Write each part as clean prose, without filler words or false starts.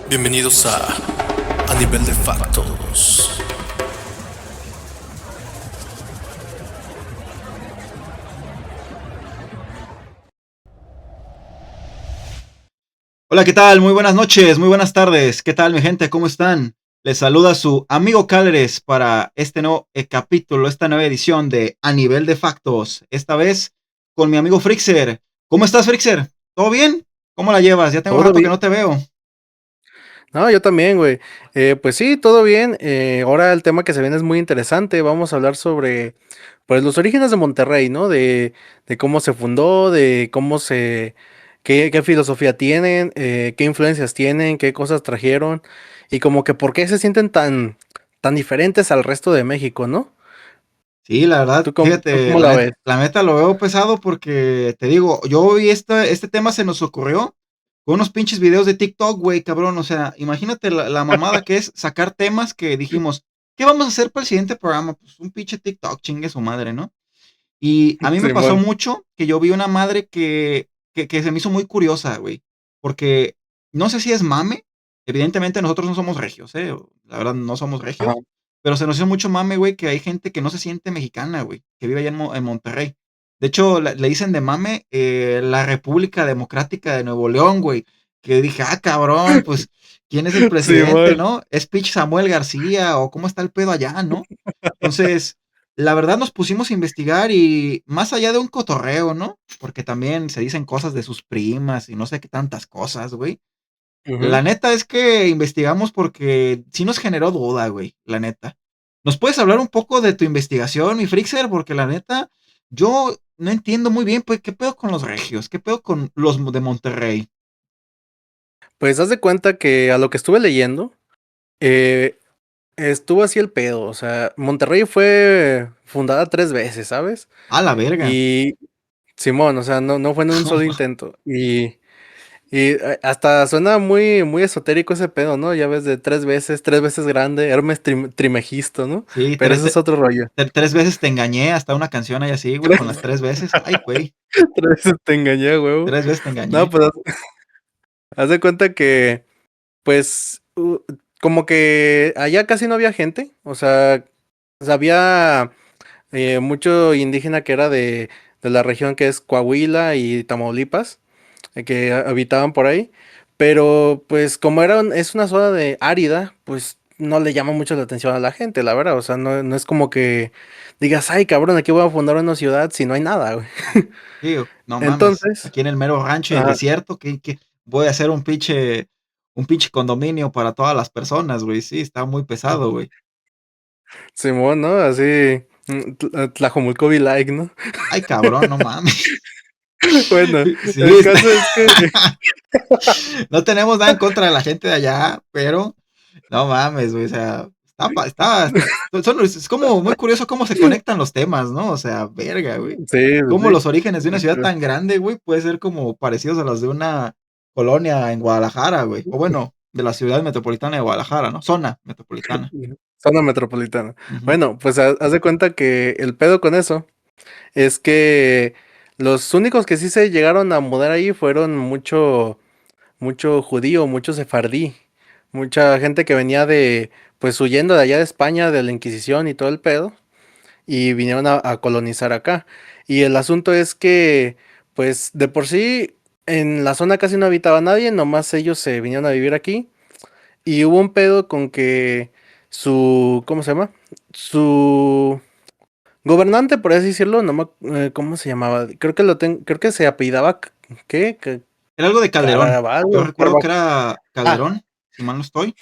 Bienvenidos a Nivel de Factos. Hola, ¿qué tal? Muy buenas noches, muy buenas tardes. ¿Qué tal, mi gente? ¿Cómo están? Les saluda su amigo Cáleres para este nuevo capítulo, esta nueva edición de A Nivel de Factos. Esta vez con mi amigo Frixer. ¿Cómo estás, Frixer? ¿Todo bien? ¿Cómo la llevas? Ya tengo Todo rato que bien. no te veo. No, yo también, güey. Pues sí, todo bien. Ahora el tema que se viene es muy interesante. Vamos a hablar sobre, pues, los orígenes de Monterrey, ¿no? De cómo se fundó, de cómo qué filosofía tienen, qué influencias tienen, qué cosas trajeron y como que por qué se sienten tan diferentes al resto de México, ¿no? Sí, la verdad, ¿Tú fíjate, cómo la ves? la neta lo veo pesado porque te digo, yo vi este tema se nos ocurrió con unos pinches videos de TikTok, güey, cabrón. O sea, imagínate la mamada que es sacar temas que dijimos, ¿qué vamos a hacer para el siguiente programa? Pues un pinche TikTok, chingue su madre, ¿no? Y a mí me pasó Simón. mucho que yo vi una madre que se me hizo muy curiosa, güey, porque no sé si es mame, evidentemente nosotros no somos regios, la verdad no somos Ajá. regios, pero se nos hizo mucho mame, güey, que hay gente que no se siente mexicana, güey, que vive allá en Monterrey. De hecho, le dicen de mame la República Democrática de Nuevo León, güey, que dije, ah, cabrón, pues, ¿quién es el presidente, Simón. no? ¿Es Pitch Samuel García o cómo está el pedo allá, no? Entonces, la verdad nos pusimos a investigar y más allá de un cotorreo, ¿no? Porque también se dicen cosas de sus primas y no sé qué tantas cosas, güey. Ujú. La neta es que investigamos porque sí nos generó duda, güey, la neta. ¿Nos puedes hablar un poco de tu investigación, mi Frixer? Porque la neta, yo no entiendo muy bien, pues, qué pedo con los regios, qué pedo con los de Monterrey. Pues haz de cuenta que a lo que estuve leyendo, eh, estuvo así el pedo, o sea, Monterrey fue fundada 3 veces, ¿sabes? A la verga. Y Simón, o sea, no fue en un solo intento. Hasta suena muy esotérico ese pedo, ¿no? Ya ves de 3 veces grande, Hermes Trimegisto, ¿no? Sí, Pero eso es otro rollo. tres veces te engañé, hasta una canción ahí así, güey, con las tres veces. Ay, güey, 3 veces te engañé, a huevo. tres veces te No, engañé. pues haz de cuenta que, pues, como que allá casi no había gente, o sea, había mucho indígena que era de la región que es Coahuila y Tamaulipas, que habitaban por ahí, pero pues como es una zona de árida, pues no le llama mucho la atención a la gente, la verdad, o sea, no es como que digas, ay cabrón, aquí voy a fundar una ciudad si no hay nada, güey. Sí, no mames, Entonces, aquí en el mero rancho y el ajá, desierto, que voy a hacer un pinche condominio para todas las personas, güey. Sí, está muy pesado, güey. Simón, ¿no? Así, Tlajomulco be like, ¿no? Ay, cabrón, no mames. Bueno, Sí, el está. caso es que, No tenemos nada en contra de la gente de allá, pero no mames, güey. O sea, es como muy curioso cómo se conectan los temas, ¿no? O sea, verga, güey. sí, Cómo sí, los orígenes de una ciudad tan grande, güey, puede ser como parecidos a los de una colonia en Guadalajara, güey. O bueno, de la ciudad metropolitana de Guadalajara, ¿no? Zona metropolitana. zona metropolitana. Ujú. Bueno, pues haz de cuenta que el pedo con eso es que los únicos que sí se llegaron a mudar ahí fueron mucho judío, mucho sefardí, mucha gente que venía pues huyendo de allá de España, de la Inquisición y todo el pedo, y vinieron a colonizar acá. Y el asunto es que, pues de por sí, en la zona casi no habitaba nadie, nomás ellos se vinieron a vivir aquí, y hubo un pedo con que ¿cómo se llama? Su gobernante, por así decirlo, no ¿cómo se llamaba? Creo que se apellidaba, ¿qué? Era algo de Calderón. Yo Caraballo, recuerdo que era Ah, Calderón, si mal no estoy.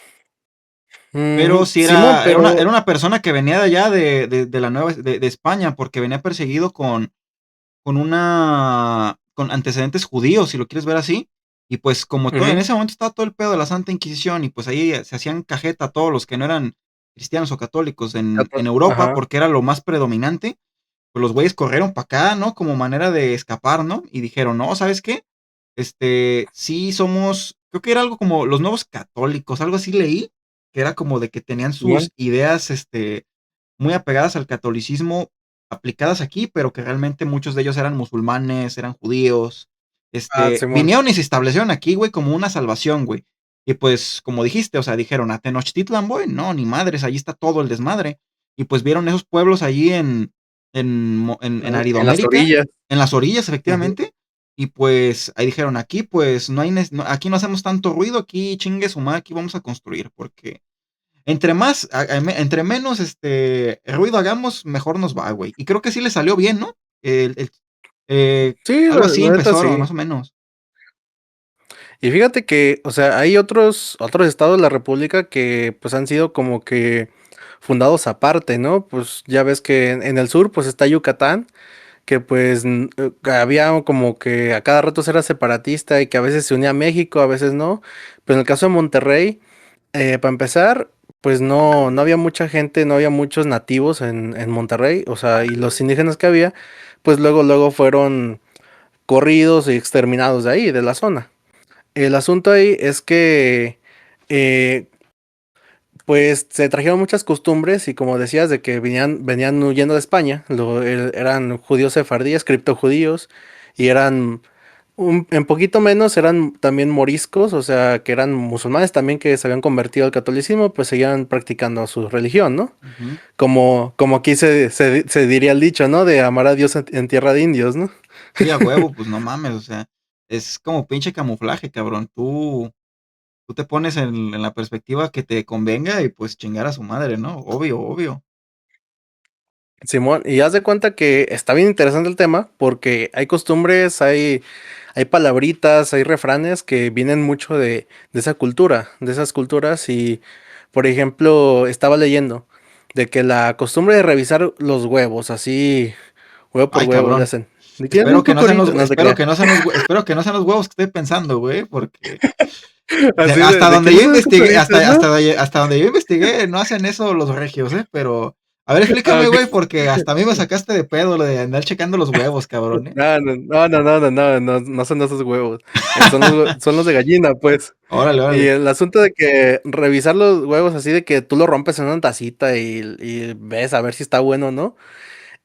Pero sí Simón, pero era una persona que venía de allá de la nueva, de España, porque venía perseguido con antecedentes judíos, si lo quieres ver así. Y pues como todo, en ujú, ese momento estaba todo el pedo de la Santa Inquisición y pues ahí se hacían cajeta a todos los que no eran cristianos o católicos en Europa ajá, porque era lo más predominante. Pues los güeyes corrieron para acá, ¿no? Como manera de escapar, ¿no? Y dijeron, no, ¿sabes qué? Sí somos, creo que era algo como los nuevos católicos, algo así leí, que era como de que tenían Simón, sus ideas, muy apegadas al catolicismo aplicadas aquí, pero que realmente muchos de ellos eran musulmanes, eran judíos. Simón, Vinieron y se establecieron aquí, güey, como una salvación, güey. Y pues, como dijiste, o sea, dijeron, a Tenochtitlan voy, no, ni madres, allí está todo el desmadre. Y pues vieron esos pueblos allí en En las Aridoamérica, orillas. en las orillas, Ujú. efectivamente. Y pues ahí dijeron, aquí pues no hay, aquí no hacemos tanto ruido, aquí chingue su madre, aquí vamos a construir, porque entre más, entre menos ruido hagamos, mejor nos va, güey. Y creo que sí le salió bien, ¿no? Sí, Algo así la neta empezó, sí. más o menos. Y fíjate que, o sea, hay otros estados de la República que pues han sido como que fundados aparte, ¿no? Pues ya ves que en el sur pues está Yucatán, que pues había como que a cada rato era separatista y que a veces se unía a México, a veces no. Pero en el caso de Monterrey, para empezar, pues no había mucha gente, no había muchos nativos en Monterrey, o sea, y los indígenas que había, pues luego fueron corridos y exterminados de ahí, de la zona. El asunto ahí es que, eh, pues, se trajeron muchas costumbres y como decías, de que venían huyendo de España, eran judíos sefardíes, criptojudíos, y eran, en poquito menos, eran también moriscos, o sea, que eran musulmanes también que se habían convertido al catolicismo, pues seguían practicando su religión, ¿no? Ujú. Como aquí se diría el dicho, ¿no? De amar a Dios en tierra de indios, ¿no? Sí, a huevo, pues no mames, o sea, es como pinche camuflaje, cabrón. Tú te pones en la perspectiva que te convenga y pues chingar a su madre, ¿no? Obvio, obvio. Simón, y haz de cuenta que está bien interesante el tema porque hay costumbres, hay palabritas, hay refranes que vienen mucho de esa cultura, de esas culturas y, por ejemplo, estaba leyendo de que la costumbre de revisar los huevos, así, huevo por Ay, huevo, le cabrón. hacen. ¿De quién es un cocorito? No se crea. Espero que no sean los huevos que estoy pensando, güey, porque Así hasta ¿de donde quién yo es un investigué, cocorito, no? hasta donde yo investigué, no hacen eso los regios, pero a ver, Ah, explícame, ok. güey, porque hasta a mí me sacaste de pedo lo de andar checando los huevos, cabrón, ¿eh? No son esos huevos. Son los de gallina, pues. Órale, Y órale. el asunto de que revisar los huevos así de que tú lo rompes en una tacita y ves a ver si está bueno o no.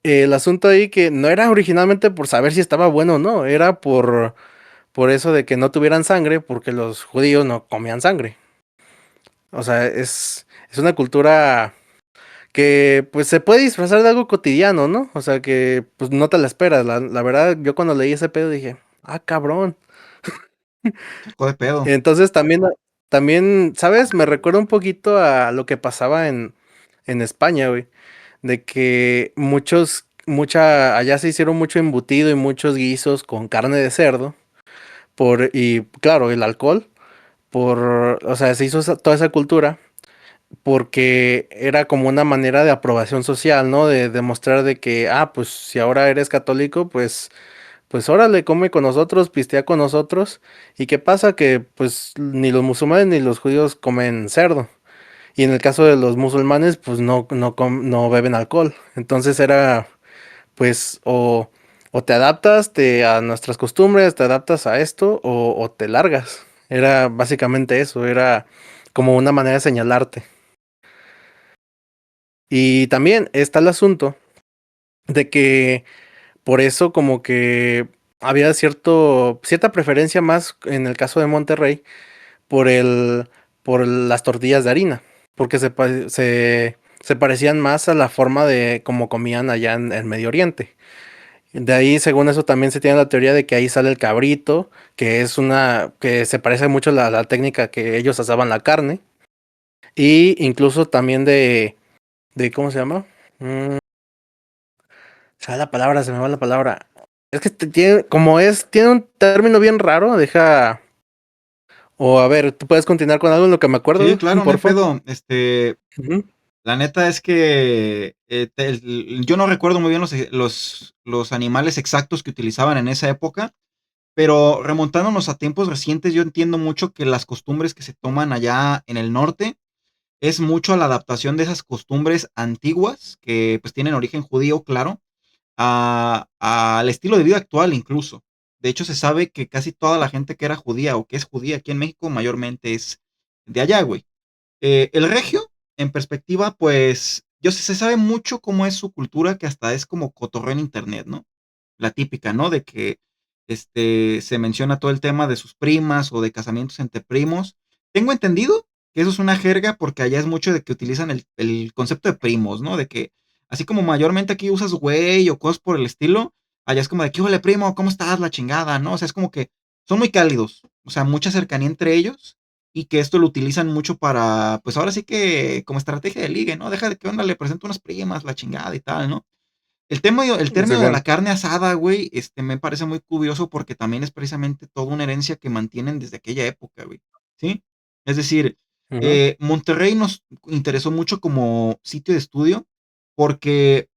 El asunto ahí que no era originalmente por saber si estaba bueno o no, era por eso de que no tuvieran sangre, porque los judíos no comían sangre. O sea, es una cultura que pues se puede disfrazar de algo cotidiano, ¿no? O sea que pues no te la esperas. La verdad, yo cuando leí ese pedo dije, ah, cabrón. Sacó de pedo. Entonces también, ¿sabes? Me recuerda un poquito a lo que pasaba en España, güey. De que allá se hicieron mucho embutido y muchos guisos con carne de cerdo. Y claro, el alcohol. O sea, se hizo toda esa cultura porque era como una manera de aprobación social, ¿no? De demostrar de que, pues si ahora eres católico, pues órale, come con nosotros, pistea con nosotros. ¿Y qué pasa? Que pues ni los musulmanes ni los judíos comen cerdo. Y en el caso de los musulmanes, pues no beben alcohol. Entonces era, pues, o te adaptas a nuestras costumbres, te adaptas a esto, o te largas. Era básicamente eso, era como una manera de señalarte. Y también está el asunto de que por eso como que había cierta preferencia más en el caso de Monterrey por por las tortillas de harina, porque se parecían más a la forma de cómo comían allá en Medio Oriente. De ahí, según eso, también se tiene la teoría de que ahí sale el cabrito, que se parece mucho a la técnica que ellos asaban la carne, y incluso también ¿cómo se llama? Mm, se me va la palabra. Es que tiene un término bien raro, o a ver, ¿tú puedes continuar con algo en lo que me Sí, acuerdo, claro, no hay porfa? pedo. Ujú. La neta es que yo no recuerdo muy bien los animales exactos que utilizaban en esa época, pero remontándonos a tiempos recientes, yo entiendo mucho que las costumbres que se toman allá en el norte es mucho la adaptación de esas costumbres antiguas, que pues tienen origen judío, claro, al estilo de vida actual incluso. De hecho, se sabe que casi toda la gente que era judía o que es judía aquí en México mayormente es de allá, güey. El regio, en perspectiva, pues, se sabe mucho cómo es su cultura, que hasta es como cotorreo en internet, ¿no? La típica, ¿no? De que se menciona todo el tema de sus primas o de casamientos entre primos. Tengo entendido que eso es una jerga porque allá es mucho de que utilizan el concepto de primos, ¿no? De que así como mayormente aquí usas güey o cosas por el estilo, allá es como de, ¿qué huele primo? ¿Cómo estás? La chingada, ¿no? O sea, es como que son muy cálidos, o sea, mucha cercanía entre ellos y que esto lo utilizan mucho para, pues ahora sí que como estrategia de ligue, ¿no? Deja de que onda, le presento unas primas, la chingada y tal, ¿no? El Sí, término de la man. carne asada, güey, me parece muy curioso porque también es precisamente toda una herencia que mantienen desde aquella época, güey, ¿sí? Es decir, Ujú, Monterrey nos interesó mucho como sitio de estudio porque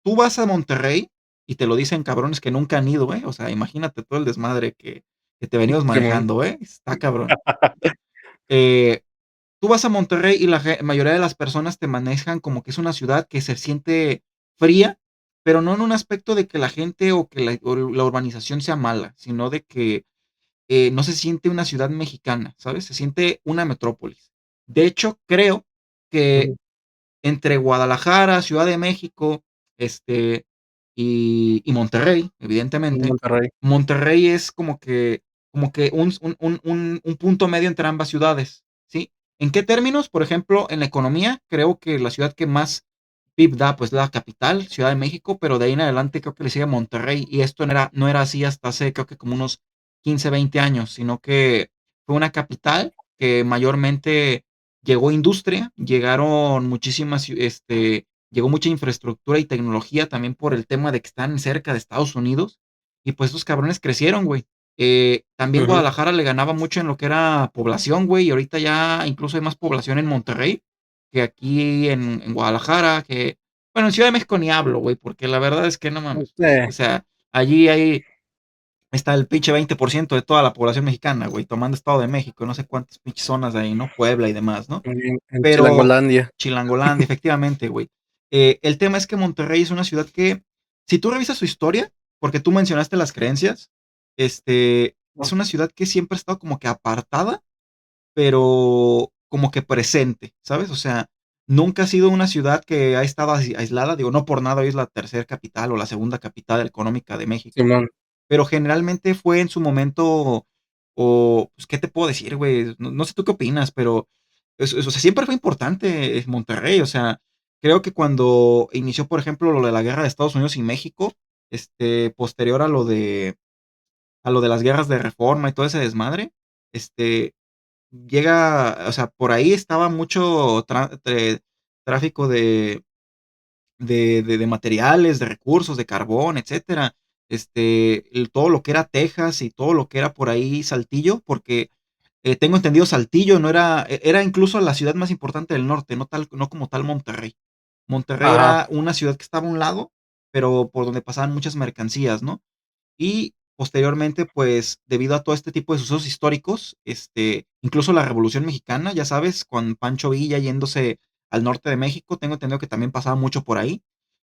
tú vas a Monterrey y te lo dicen cabrones que nunca han ido, ¿eh? O sea, imagínate todo el desmadre que te venimos Simón. manejando, ¿eh? Está cabrón. Eh, Tú vas a Monterrey y la mayoría de las personas te manejan como que es una ciudad que se siente fría, pero no en un aspecto de que la gente o la urbanización sea mala, sino de que no se siente una ciudad mexicana, ¿sabes? Se siente una metrópolis. De hecho, creo que Ujú, entre Guadalajara, Ciudad de México, este, y Monterrey, evidentemente, Monterrey. Monterrey es como que un punto medio entre ambas ciudades, ¿sí? ¿En qué términos? Por ejemplo, en la economía, creo que la ciudad que más PIB da, pues la capital, Ciudad de México, pero de ahí en adelante creo que le sigue Monterrey, y esto no era así hasta hace, creo que como unos 15, 20 años, sino que fue una capital que mayormente llegó industria, llegaron muchísimas, llegó mucha infraestructura y tecnología también por el tema de que están cerca de Estados Unidos. Y pues estos cabrones crecieron, güey. También Ujú, Guadalajara le ganaba mucho en lo que era población, güey. Y ahorita ya incluso hay más población en Monterrey que aquí en Guadalajara, que, bueno, en Ciudad de México ni hablo, güey, porque la verdad es que no mames. O sea, allí hay está el pinche 20% de toda la población mexicana, güey, tomando Estado de México, no sé cuántas pinches zonas de ahí, ¿no? Puebla y demás, ¿no? en Pero Chilangolandia. Chilangolandia, efectivamente, güey. El tema es que Monterrey es una ciudad que, si tú revisas su historia, porque tú mencionaste las creencias, es Ah, una ciudad que siempre ha estado como que apartada, pero como que presente, ¿sabes? O sea, nunca ha sido una ciudad que ha estado aislada, digo, no por nada hoy es la tercera capital o la segunda capital económica de México, Simón. pero generalmente fue en su momento, o, pues, ¿qué te puedo decir, güey? No sé tú qué opinas, pero o sea, siempre fue importante Monterrey, o sea, creo que cuando inició, por ejemplo, lo de la guerra de Estados Unidos y México, posterior a lo de las guerras de reforma y todo ese desmadre, este, o sea, por ahí estaba mucho tráfico de materiales, de recursos, de carbón, etcétera. Todo lo que era Texas y todo lo que era por ahí Saltillo, porque tengo entendido Saltillo no era, era incluso la ciudad más importante del norte, no como tal Monterrey. Monterrey Ajá. era una ciudad que estaba a un lado, pero por donde pasaban muchas mercancías, ¿no? Y posteriormente, pues, debido a todo este tipo de sucesos históricos, incluso la Revolución Mexicana, ya sabes, con Pancho Villa yéndose al norte de México, tengo entendido que también pasaba mucho por ahí.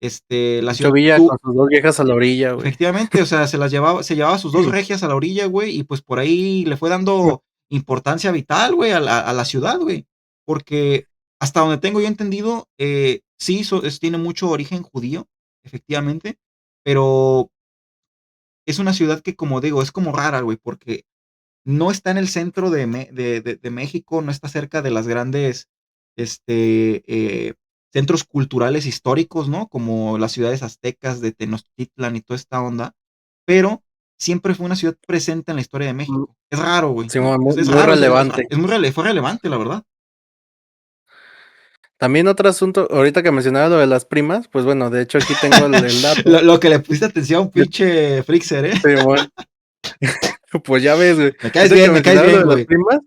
La Pancho ciudad, Villa con sus 2 viejas a la orilla, güey. efectivamente, o sea, se llevaba sus dos regias a la orilla, güey, y pues por ahí le fue dando importancia vital, güey, a la ciudad, güey. Porque hasta donde tengo yo entendido, sí, tiene mucho origen judío, efectivamente, pero es una ciudad que, como digo, es como rara, güey, porque no está en el centro de México, no está cerca de las grandes centros culturales históricos, ¿no? Como las ciudades aztecas de Tenochtitlan y toda esta onda, pero siempre fue una ciudad presente en la historia de Mm, México. Es raro, güey. Simón, Es muy raro, relevante. fue relevante, la verdad. También otro asunto, ahorita que mencionaba lo de las primas, pues bueno, de hecho aquí tengo el dato. Lo que le pusiste atención, pinche Frixer, ¿eh? Simón, pues ya ves, güey. Me caes Mencionaba lo bien, de las güey. primas,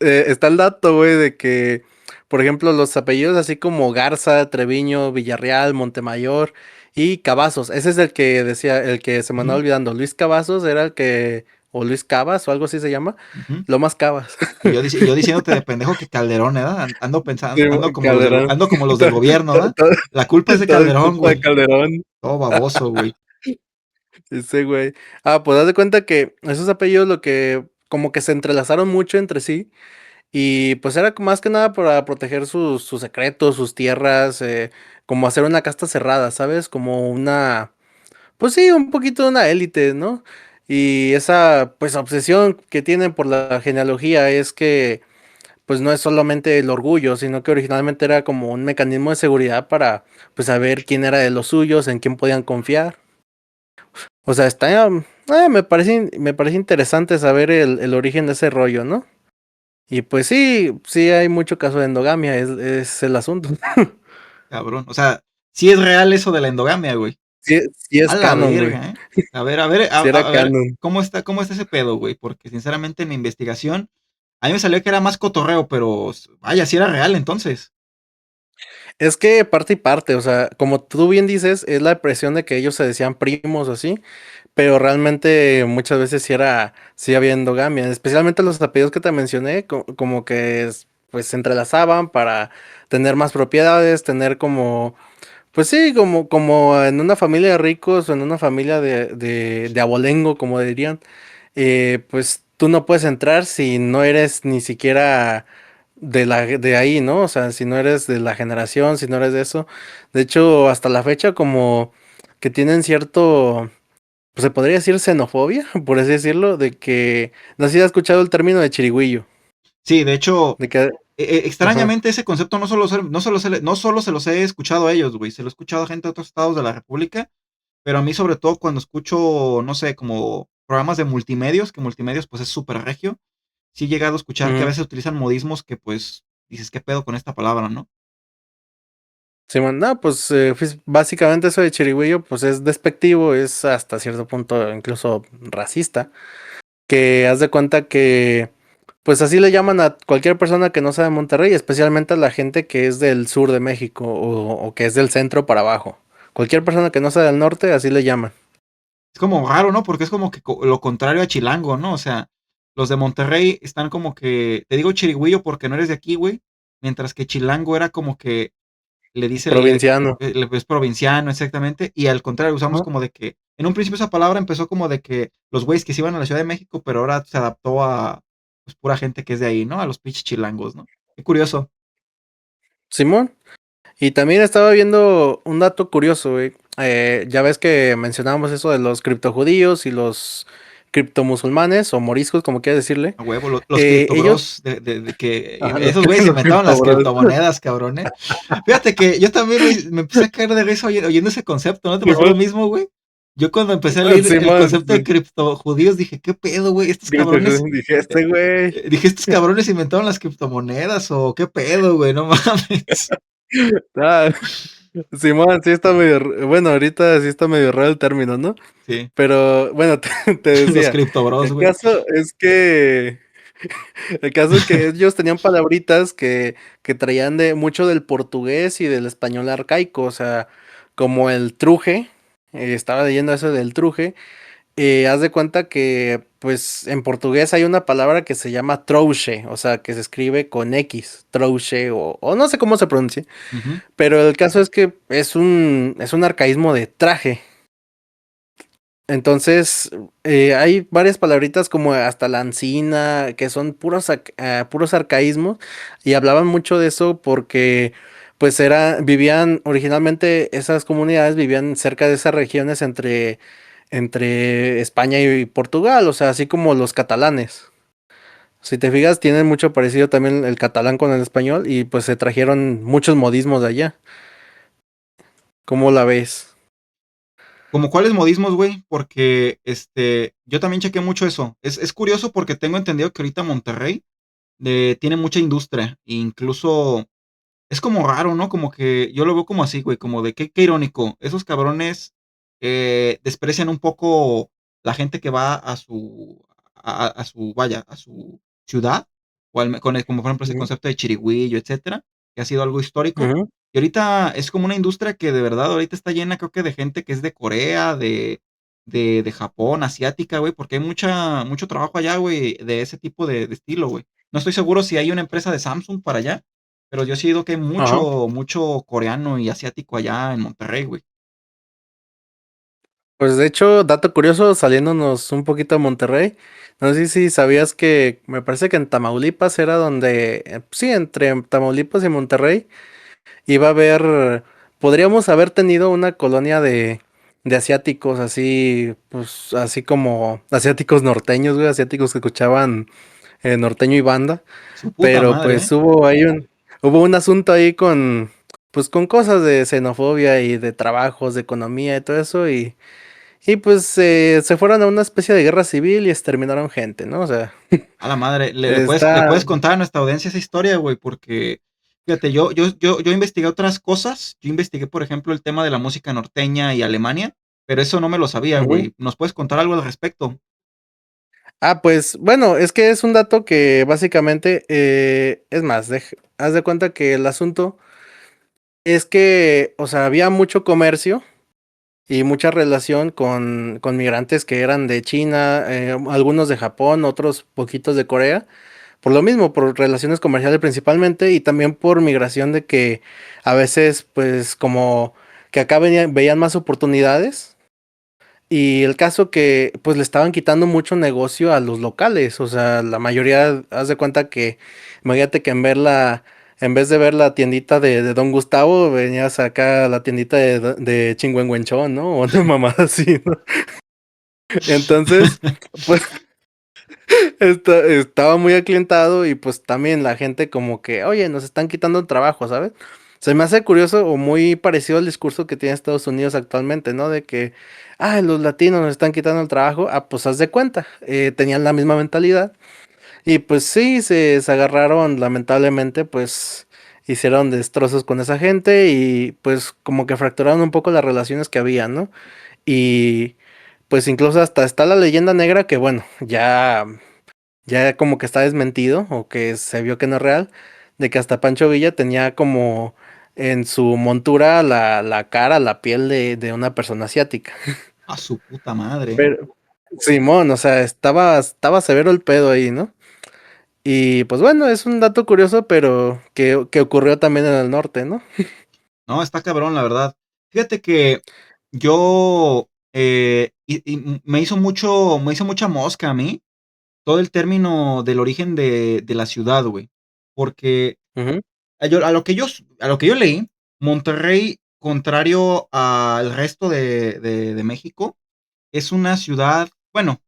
está el dato, güey, de que, por ejemplo, los apellidos así como Garza, Treviño, Villarreal, Montemayor y Cavazos. Ese es el que decía, el que se me andaba Ujú, olvidando. Luis Cavazos era el que, o Luis Cavas o algo así se llama. ujú. Lomas Cavas. Y yo diciéndote de pendejo que Calderón, ¿verdad? Ando pensando, Simón, Calderón. ando como los del Todo, gobierno, todo, ¿verdad? La culpa es de todo es Calderón, culpa de güey. Calderón. Todo baboso, güey. Ese güey. Ah, pues haz de cuenta que esos apellidos lo que como que se entrelazaron mucho entre sí y pues era más que nada para proteger sus secretos, sus tierras, como hacer una casta cerrada, ¿sabes? Como una, pues sí, un poquito de una élite, ¿no? Y esa pues obsesión que tienen por la genealogía es que pues no es solamente el orgullo, sino que originalmente era como un mecanismo de seguridad para pues saber quién era de los suyos, en quién podían confiar. O sea, me parece interesante saber el origen de ese rollo, ¿no? Y pues sí, sí hay mucho caso de endogamia, es el asunto. Cabrón. O sea, sí es real eso de la endogamia, güey. Sí, sí A es la canon, güey. verga, ¿eh? Sí era A ver, canon. cómo está ese pedo, güey? Porque sinceramente en mi investigación, a mí me salió que era más cotorreo, pero vaya, sí era real entonces. Es que parte y parte, o sea, como tú bien dices, es la impresión de que ellos se decían primos o así, pero realmente muchas veces sí había endogamia, especialmente los apellidos que te mencioné, como que pues se entrelazaban para tener más propiedades, tener como, pues sí, como en una familia de ricos o en una familia de abolengo, como dirían, pues tú no puedes entrar si no eres ni siquiera de ahí, ¿no? O sea, si no eres de la generación, si no eres de eso. De hecho, hasta la fecha como que tienen cierto, pues se podría decir xenofobia, por así decirlo, de que no sé si has escuchado el término de chirigüillo, Sí, de hecho, de que, ajá, extrañamente ese concepto no solo se los he escuchado a ellos, güey, se lo he escuchado a gente de otros estados de la República, pero a mí sobre todo cuando escucho, no sé, como programas de multimedios, que multimedios pues es súper regio, sí he llegado a escuchar que a ujú. veces utilizan modismos que pues dices, ¿qué pedo con esta palabra, no? Simón, no, pues básicamente eso de chirigüillo pues es despectivo, es hasta cierto punto incluso racista, que haz de cuenta que pues así le llaman a cualquier persona que no sea de Monterrey, especialmente a la gente que es del sur de México o que es del centro para abajo. Cualquier persona que no sea del norte, así le llaman. Es como raro, ¿no? Porque es como que lo contrario a Chilango, ¿no? O sea, los de Monterrey están como que, te digo chirigüillo porque no eres de aquí, güey, mientras que Chilango era como que le dice, Provinciano. es provinciano, exactamente, y al contrario, usamos Ajá. como de que, en un principio esa palabra empezó como de que los güeyes que se iban a la Ciudad de México, pero ahora se adaptó a, pues, pura gente que es de ahí, ¿no? A los pinches chilangos, ¿no? Qué curioso. Simón. Y también estaba viendo un dato curioso, güey. Ya ves que mencionábamos eso de los criptojudíos y los criptomusulmanes o moriscos, como quieras decirle. A huevo, los Ellos, criptobros, de que ajá, esos güeyes los inventaron las criptobros. criptomonedas, cabrón, ¿eh? Fíjate que yo también me empecé a caer de risa oyendo ese concepto, ¿no te pasó lo Simón, mismo, güey? Yo cuando empecé a leer el Simón, concepto de sí. criptojudíos dije, ¿qué pedo, güey? Estos cabrones, Dije, este güey. dije, ¿estos cabrones inventaron las criptomonedas o qué pedo, güey? No mames. Ah, Simón, sí está medio, bueno, ahorita sí está medio raro el término, ¿no? Sí, Pero bueno, te los decía, criptobros, el güey. caso es que, el caso es que ellos tenían palabritas que traían de mucho del portugués y del español arcaico, o sea, como el truje, estaba leyendo eso del truje, haz de cuenta que, pues, en portugués hay una palabra que se llama trouxe, o sea, que se escribe con X, trouxe, o no sé cómo se pronuncia. Ujú. Pero el caso es que es un arcaísmo de traje. Entonces, hay varias palabritas como hasta la ancina, que son puros arcaísmos, y hablaban mucho de eso porque, pues, vivían, originalmente esas comunidades vivían cerca de esas regiones entre España y Portugal, o sea, así como los catalanes. Si te fijas, tienen mucho parecido también el catalán con el español, y pues se trajeron muchos modismos de allá. ¿Cómo la ves? ¿Como cuáles modismos, güey? Porque, yo también chequé mucho eso. Es curioso porque tengo entendido que ahorita Monterrey tiene mucha industria, e incluso es como raro, ¿no? Como que yo lo veo como así, güey, como de qué irónico. Esos cabrones desprecian un poco la gente que va a su, vaya, a su ciudad, o como por ejemplo ese Ujú, concepto de chirigüillo, etcétera, que ha sido algo histórico. ujú. Y ahorita es como una industria que de verdad ahorita está llena, creo que de gente que es de Corea, de Japón, asiática, güey, porque hay mucho trabajo allá, güey, de ese tipo de estilo, güey. No estoy seguro si hay una empresa de Samsung para allá, pero yo sí he ido que hay Ajá. mucho coreano y asiático allá en Monterrey, güey. Pues de hecho, dato curioso, saliéndonos un poquito a Monterrey, no sé si sabías que me parece que en Tamaulipas era donde, sí, entre Tamaulipas y Monterrey iba a haber, podríamos haber tenido una colonia de asiáticos, así, pues, así como asiáticos norteños, güey, asiáticos que escuchaban norteño y banda, Su puta pero madre, pues ¿eh? hubo un asunto ahí con, pues, con cosas de xenofobia y de trabajos, de economía y todo eso, y pues se fueron a una especie de guerra civil y exterminaron gente, ¿no? O sea, A la madre, le está, puedes contar a nuestra audiencia esa historia, güey, porque, fíjate, yo investigué otras cosas. Yo investigué, por ejemplo, el tema de la música norteña y Alemania, pero eso no me lo sabía, ujú. güey. ¿Nos puedes contar algo al respecto? Ah, pues bueno, es que es un dato que básicamente, es más, haz de cuenta que el asunto es que, o sea, había mucho comercio y mucha relación con migrantes que eran de China, algunos de Japón, otros poquitos de Corea, por lo mismo, por relaciones comerciales principalmente y también por migración de que a veces, pues como que acá veían más oportunidades. Y el caso que pues le estaban quitando mucho negocio a los locales, o sea, la mayoría, haz de cuenta que, imagínate que en vez de ver la tiendita de Don Gustavo, venías acá a la tiendita de Chingüengüenchón, ¿no? O una mamada así, ¿no? Entonces, pues estaba muy aclientado y pues también la gente como que, oye, nos están quitando el trabajo, ¿sabes? Se me hace curioso o muy parecido al discurso que tiene Estados Unidos actualmente, ¿no? De que, los latinos nos están quitando el trabajo. Ah, pues haz de cuenta, tenían la misma mentalidad. Y pues sí, se agarraron, lamentablemente, pues hicieron destrozos con esa gente y pues como que fracturaron un poco las relaciones que había, ¿no? Y pues incluso hasta está la leyenda negra que, bueno, ya como que está desmentido o que se vio que no es real, de que hasta Pancho Villa tenía como en su montura la cara, la piel de una persona asiática. A su puta madre, ¿eh? Pero, Simón, o sea, estaba severo el pedo ahí, ¿no? Y pues bueno, es un dato curioso, pero que ocurrió también en el norte, ¿no? No, está cabrón, la verdad. Fíjate que yo, me hizo mucha mosca a mí todo el término del origen de la ciudad, güey. Porque Ujú, a lo que yo leí, Monterrey, contrario al resto de México, es una ciudad, bueno,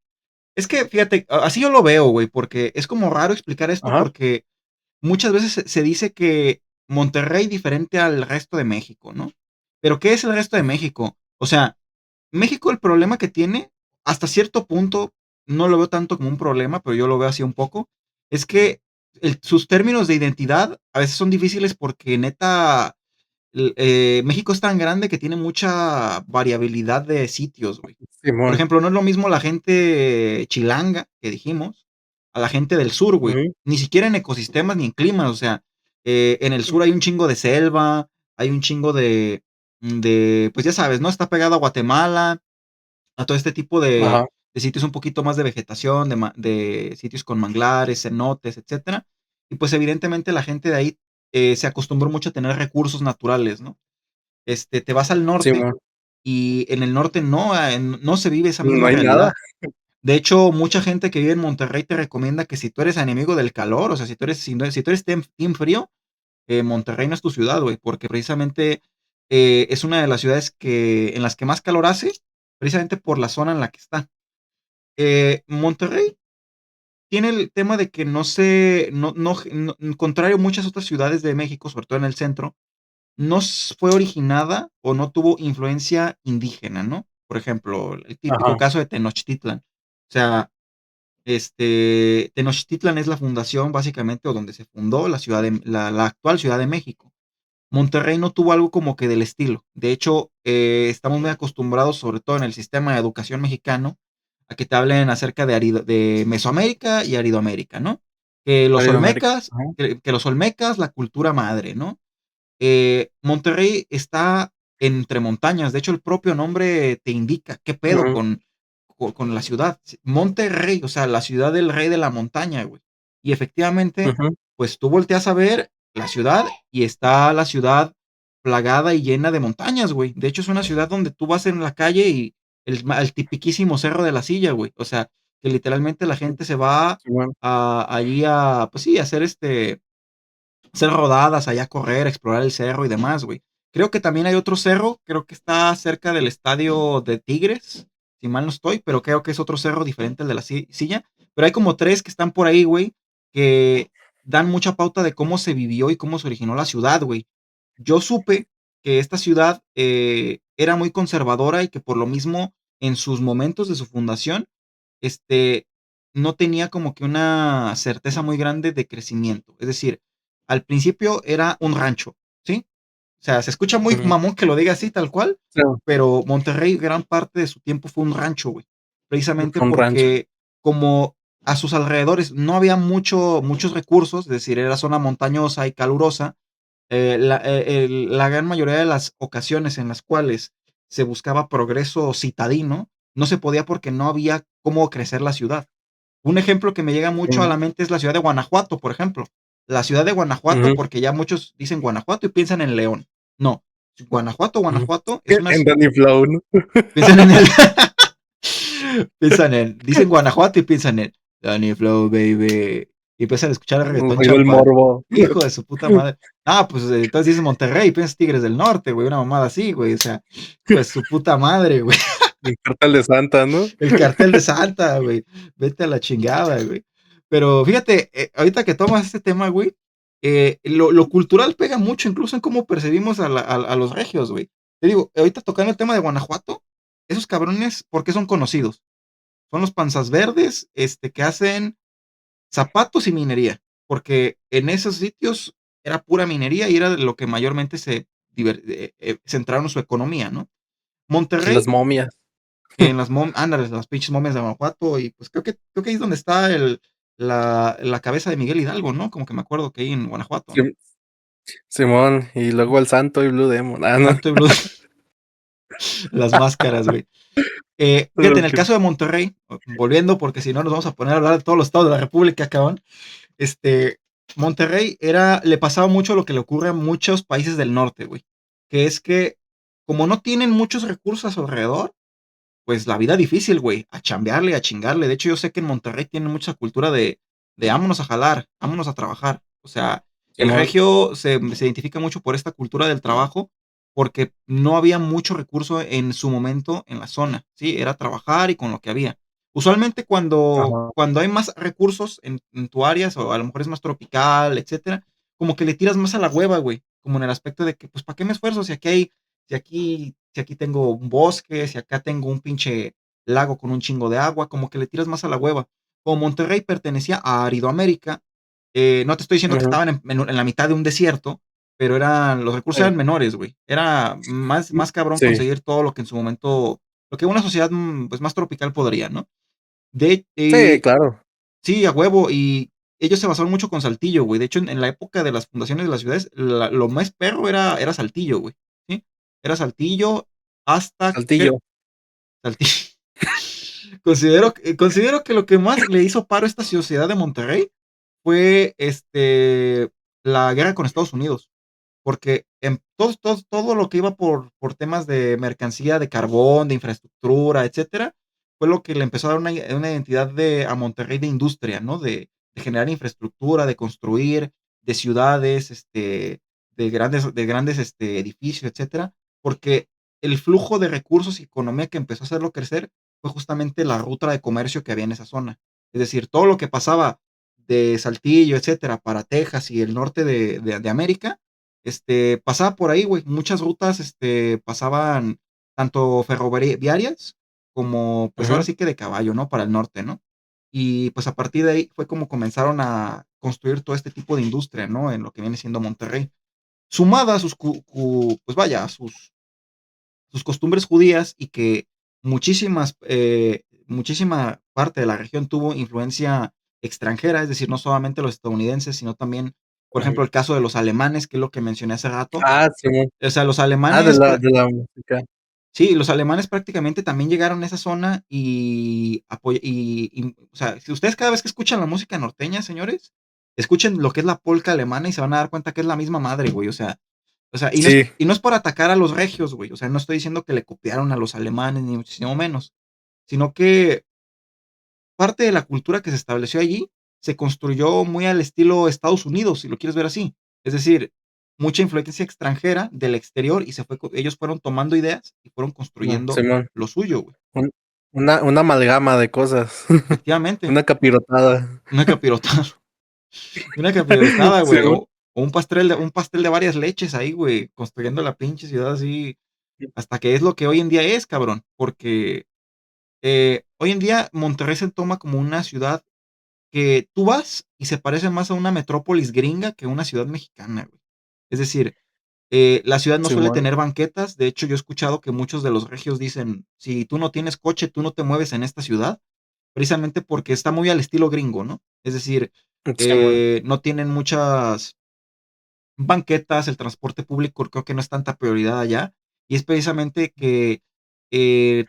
es que fíjate, así yo lo veo, güey, porque es como raro explicar esto ajá, porque muchas veces se dice que Monterrey diferente al resto de México, ¿no? Pero ¿qué es el resto de México? O sea, México el problema que tiene, hasta cierto punto, no lo veo tanto como un problema, pero yo lo veo así un poco, es que sus términos de identidad a veces son difíciles porque neta, México es tan grande que tiene mucha variabilidad de sitios, güey. Por Simón, ejemplo, no es lo mismo la gente chilanga, que dijimos, a la gente del sur, güey. ujú, Ni siquiera en ecosistemas ni en climas. O sea, en el sur hay un chingo de selva, hay un chingo pues ya sabes, ¿no? Está pegado a Guatemala, a todo este tipo ajá, de sitios un poquito más de vegetación, de sitios con manglares, cenotes, etcétera. Y pues evidentemente la gente de ahí se acostumbró mucho a tener recursos naturales, ¿no? Te vas al norte Simón, y en el norte no se vive esa no misma hay nada. realidad. De hecho, mucha gente que vive en Monterrey te recomienda que si tú eres enemigo del calor, o sea, si tú eres team frío, Monterrey no es tu ciudad, güey, porque precisamente es una de las ciudades en las que más calor hace, precisamente por la zona en la que está. Monterrey tiene el tema de que contrario a muchas otras ciudades de México, sobre todo en el centro, fue originada o no tuvo influencia indígena, ¿no? Por ejemplo, el típico Ajá, caso de Tenochtitlan. O sea, Tenochtitlan es la fundación, básicamente, o donde se fundó la actual Ciudad de México. Monterrey no tuvo algo como que del estilo. De hecho, estamos muy acostumbrados, sobre todo en el sistema de educación mexicano, a que te hablen acerca de Mesoamérica y Aridoamérica, ¿no? Latinoamérica. Ajá, Que los Olmecas, la cultura madre, ¿no? Monterrey está entre montañas. De hecho, el propio nombre te indica qué pedo ujú, con la ciudad. Monterrey, o sea, la ciudad del rey de la montaña, güey. Y efectivamente, ujú, pues tú volteas a ver la ciudad y está la ciudad plagada y llena de montañas, güey. De hecho, es una ciudad donde tú vas en la calle y el tipiquísimo cerro de la silla, güey. O sea, que literalmente la gente se va Simón, allí pues sí, a hacer rodadas, allá a correr, a explorar el cerro y demás, güey. Creo que también hay otro cerro, creo que está cerca del estadio de Tigres, si mal no estoy, pero creo que es otro cerro diferente al de la silla. Pero hay como tres que están por ahí, güey, que dan mucha pauta de cómo se vivió y cómo se originó la ciudad, güey. Yo supe que esta ciudad era muy conservadora y que por lo mismo en sus momentos de su fundación, este, no tenía como que una certeza muy grande de crecimiento. Es decir, al principio era un rancho, ¿sí? O sea, se escucha muy Ujú. mamón que lo diga así, tal cual, Sí, pero Monterrey gran parte de su tiempo fue un rancho, güey. Precisamente fue un rancho. porque como a sus alrededores no había muchos recursos, es decir, era zona montañosa y calurosa, la gran mayoría de las ocasiones en las cuales se buscaba progreso citadino, no se podía porque no había cómo crecer la ciudad. Un ejemplo que me llega mucho a Ujú, la mente es la ciudad de Guanajuato, por ejemplo. La ciudad de Guanajuato, ujú, porque ya muchos dicen Guanajuato y piensan en León. No, Guanajuato, ujú. Guanajuato es una... En Danny Flow, ¿no? Piensan en el... piensan en... Dicen Guanajuato y piensan en Danny Flow, baby. Y empiezan a escuchar el reggaetón Oigo el champán. morbo. Hijo de su puta madre. Ah, pues entonces dices Monterrey y piensas Tigres del Norte, güey. Una mamada así, güey. O sea, pues su puta madre, güey. El cartel de Santa, ¿no? El cartel de Santa, güey. Vete a la chingada, güey. Pero fíjate, ahorita que tomas este tema, güey, lo cultural pega mucho, incluso en cómo percibimos a los regios, güey. Te digo, ahorita tocando el tema de Guanajuato, esos cabrones, ¿por qué son conocidos? Son los panzas verdes, que hacen zapatos y minería, porque en esos sitios era pura minería y era de lo que mayormente centraron su economía, ¿no? Las Monterrey momias. en ándale, las pinches momias de Guanajuato, y pues creo que ahí es donde está la cabeza de Miguel Hidalgo, ¿no? Como que me acuerdo que ahí en Guanajuato, ¿no? Sim- Simón, y luego el Santo y Blue Demon. Ah, no. Santo y Blue, las máscaras, güey. Fíjate, en el Ok. caso de Monterrey, volviendo, porque si no nos vamos a poner a hablar de todos los estados de la República, cabrón. Este, Monterrey le pasaba mucho lo que le ocurre a muchos países del norte, güey. Que es que, como no tienen muchos recursos a su alrededor, pues la vida difícil, güey, a chambearle, a chingarle. De hecho, yo sé que en Monterrey tienen mucha cultura de vámonos a jalar, vámonos a trabajar. O sea, el Simón. regio se identifica mucho por esta cultura del trabajo, porque no había mucho recurso en su momento en la zona, ¿sí? Era trabajar y con lo que había. Usualmente Ajá. cuando hay más recursos en tu área, o a lo mejor es más tropical, etcétera, como que le tiras más a la hueva, güey. Como en el aspecto de que, pues, ¿para qué me esfuerzo si aquí tengo un bosque, si acá tengo un pinche lago con un chingo de agua, como que le tiras más a la hueva. Como Monterrey pertenecía a Aridoamérica, no te estoy diciendo que Ujú. estaban en la mitad de un desierto, pero los recursos Sí. eran menores, güey. Era más cabrón Sí. conseguir todo lo que en su momento, lo que una sociedad pues más tropical podría, ¿no? Sí, claro. Sí, a huevo, y ellos se basaron mucho con Saltillo, güey. De hecho, en la época de las fundaciones de las ciudades, lo más perro era Saltillo, güey. ¿Sí? Era Saltillo hasta que... Saltillo. Saltillo. Considero que lo que más le hizo paro a esta sociedad de Monterrey fue la guerra con Estados Unidos. Porque en todo lo que iba por temas de mercancía, de carbón, de infraestructura, etcétera, fue lo que le empezó a dar una identidad a Monterrey de industria, ¿no? De generar infraestructura, de construir, de ciudades, de grandes edificios, etcétera. Porque el flujo de recursos y economía que empezó a hacerlo crecer fue justamente la ruta de comercio que había en esa zona. Es decir, todo lo que pasaba de Saltillo, etcétera, para Texas y el norte de América, pasaba por ahí, güey. Muchas rutas, pasaban tanto ferroviarias como, pues ahora Ujú. sí que de caballo, ¿no? Para el norte, ¿no? Y pues a partir de ahí fue como comenzaron a construir todo este tipo de industria, ¿no? En lo que viene siendo Monterrey. Sumada a pues vaya, a sus costumbres judías y que muchísima parte de la región tuvo influencia extranjera, es decir, no solamente los estadounidenses, sino también, por ejemplo, Ujú. el caso de los alemanes, que es lo que mencioné hace rato. Ah, Simón. O sea, los Ah, alemanes, de la música. sí, los alemanes prácticamente también llegaron a esa zona o sea, si ustedes cada vez que escuchan la música norteña, señores, escuchen lo que es la polca alemana y se van a dar cuenta que es la misma madre, güey. O sea, y no es, Sí. y no es por atacar a los regios, güey. O sea, no estoy diciendo que le copiaron a los alemanes, ni muchísimo menos. Sino que parte de la cultura que se estableció allí se construyó muy al estilo Estados Unidos, si lo quieres ver así. Es decir, mucha influencia extranjera del exterior y ellos fueron tomando ideas y fueron construyendo Simón. lo suyo, güey. Un- una amalgama de cosas. Efectivamente, Una capirotada. una capirotada, una capirotada, güey, Simón. o un pastel de varias leches ahí, güey, construyendo la pinche ciudad así, hasta que es lo que hoy en día es, cabrón, porque hoy en día Monterrey se toma como una ciudad que tú vas y se parece más a una metrópolis gringa que una ciudad mexicana, güey. Es decir, la ciudad no suele Simón. tener banquetas. De hecho, yo he escuchado que muchos de los regios dicen, si tú no tienes coche, tú no te mueves en esta ciudad, precisamente porque está muy al estilo gringo, ¿no? Es decir, Simón. no tienen muchas banquetas, el transporte público creo que no es tanta prioridad allá, y es precisamente que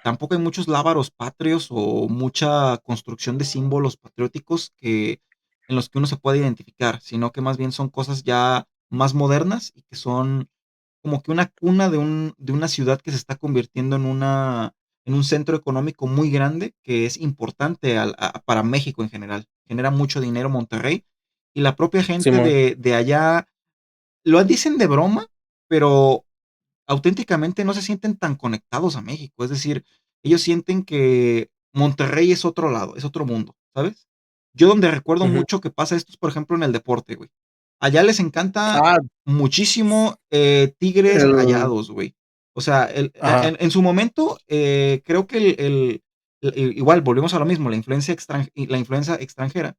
tampoco hay muchos lábaros patrios o mucha construcción de símbolos patrióticos en los que uno se puede identificar, sino que más bien son cosas ya más modernas y que son como que una cuna de una ciudad que se está convirtiendo en un centro económico muy grande que es importante para México en general. Genera mucho dinero Monterrey y la propia gente Simón. de allá lo dicen de broma, pero auténticamente no se sienten tan conectados a México. Es decir, ellos sienten que Monterrey es otro lado, es otro mundo, ¿sabes? Yo donde recuerdo Ujú. mucho que pasa esto es, por ejemplo, en el deporte, güey. Allá les encanta Ah, muchísimo Tigres el. Rayados, güey. O sea, Ajá. en su momento, creo que igual volvemos a lo mismo, la influencia extranjera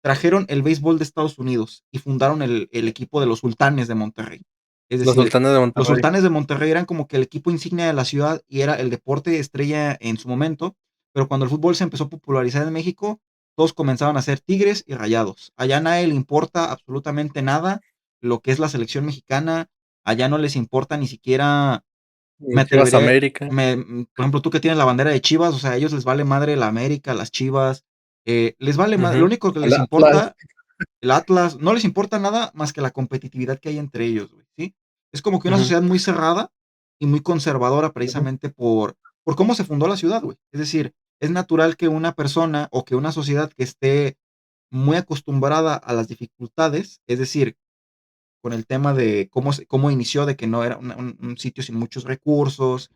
trajeron el béisbol de Estados Unidos y fundaron el equipo de los Sultanes de Monterrey. Es Los decir, Sultanes de los Monterrey. Sultanes de Monterrey eran como que el equipo insignia de la ciudad y era el deporte estrella en su momento, pero cuando el fútbol se empezó a popularizar en México, todos comenzaron a ser Tigres y Rayados. Allá a nadie le importa absolutamente nada lo que es la selección mexicana, allá no les importa ni siquiera, me Chivas atreveré, América. por ejemplo, tú que tienes la bandera de Chivas, o sea, a ellos les vale madre la América, las Chivas, les vale madre, lo Ujú. único que El les Atlas. importa el Atlas, no les importa nada más que la competitividad que hay entre ellos, güey, ¿sí? Es como que una Ujú. sociedad muy cerrada y muy conservadora Ujú. precisamente por cómo se fundó la ciudad, güey. Es decir, es natural que una persona o que una sociedad que esté muy acostumbrada a las dificultades, es decir, con el tema de cómo inició, de que no era un sitio sin muchos recursos,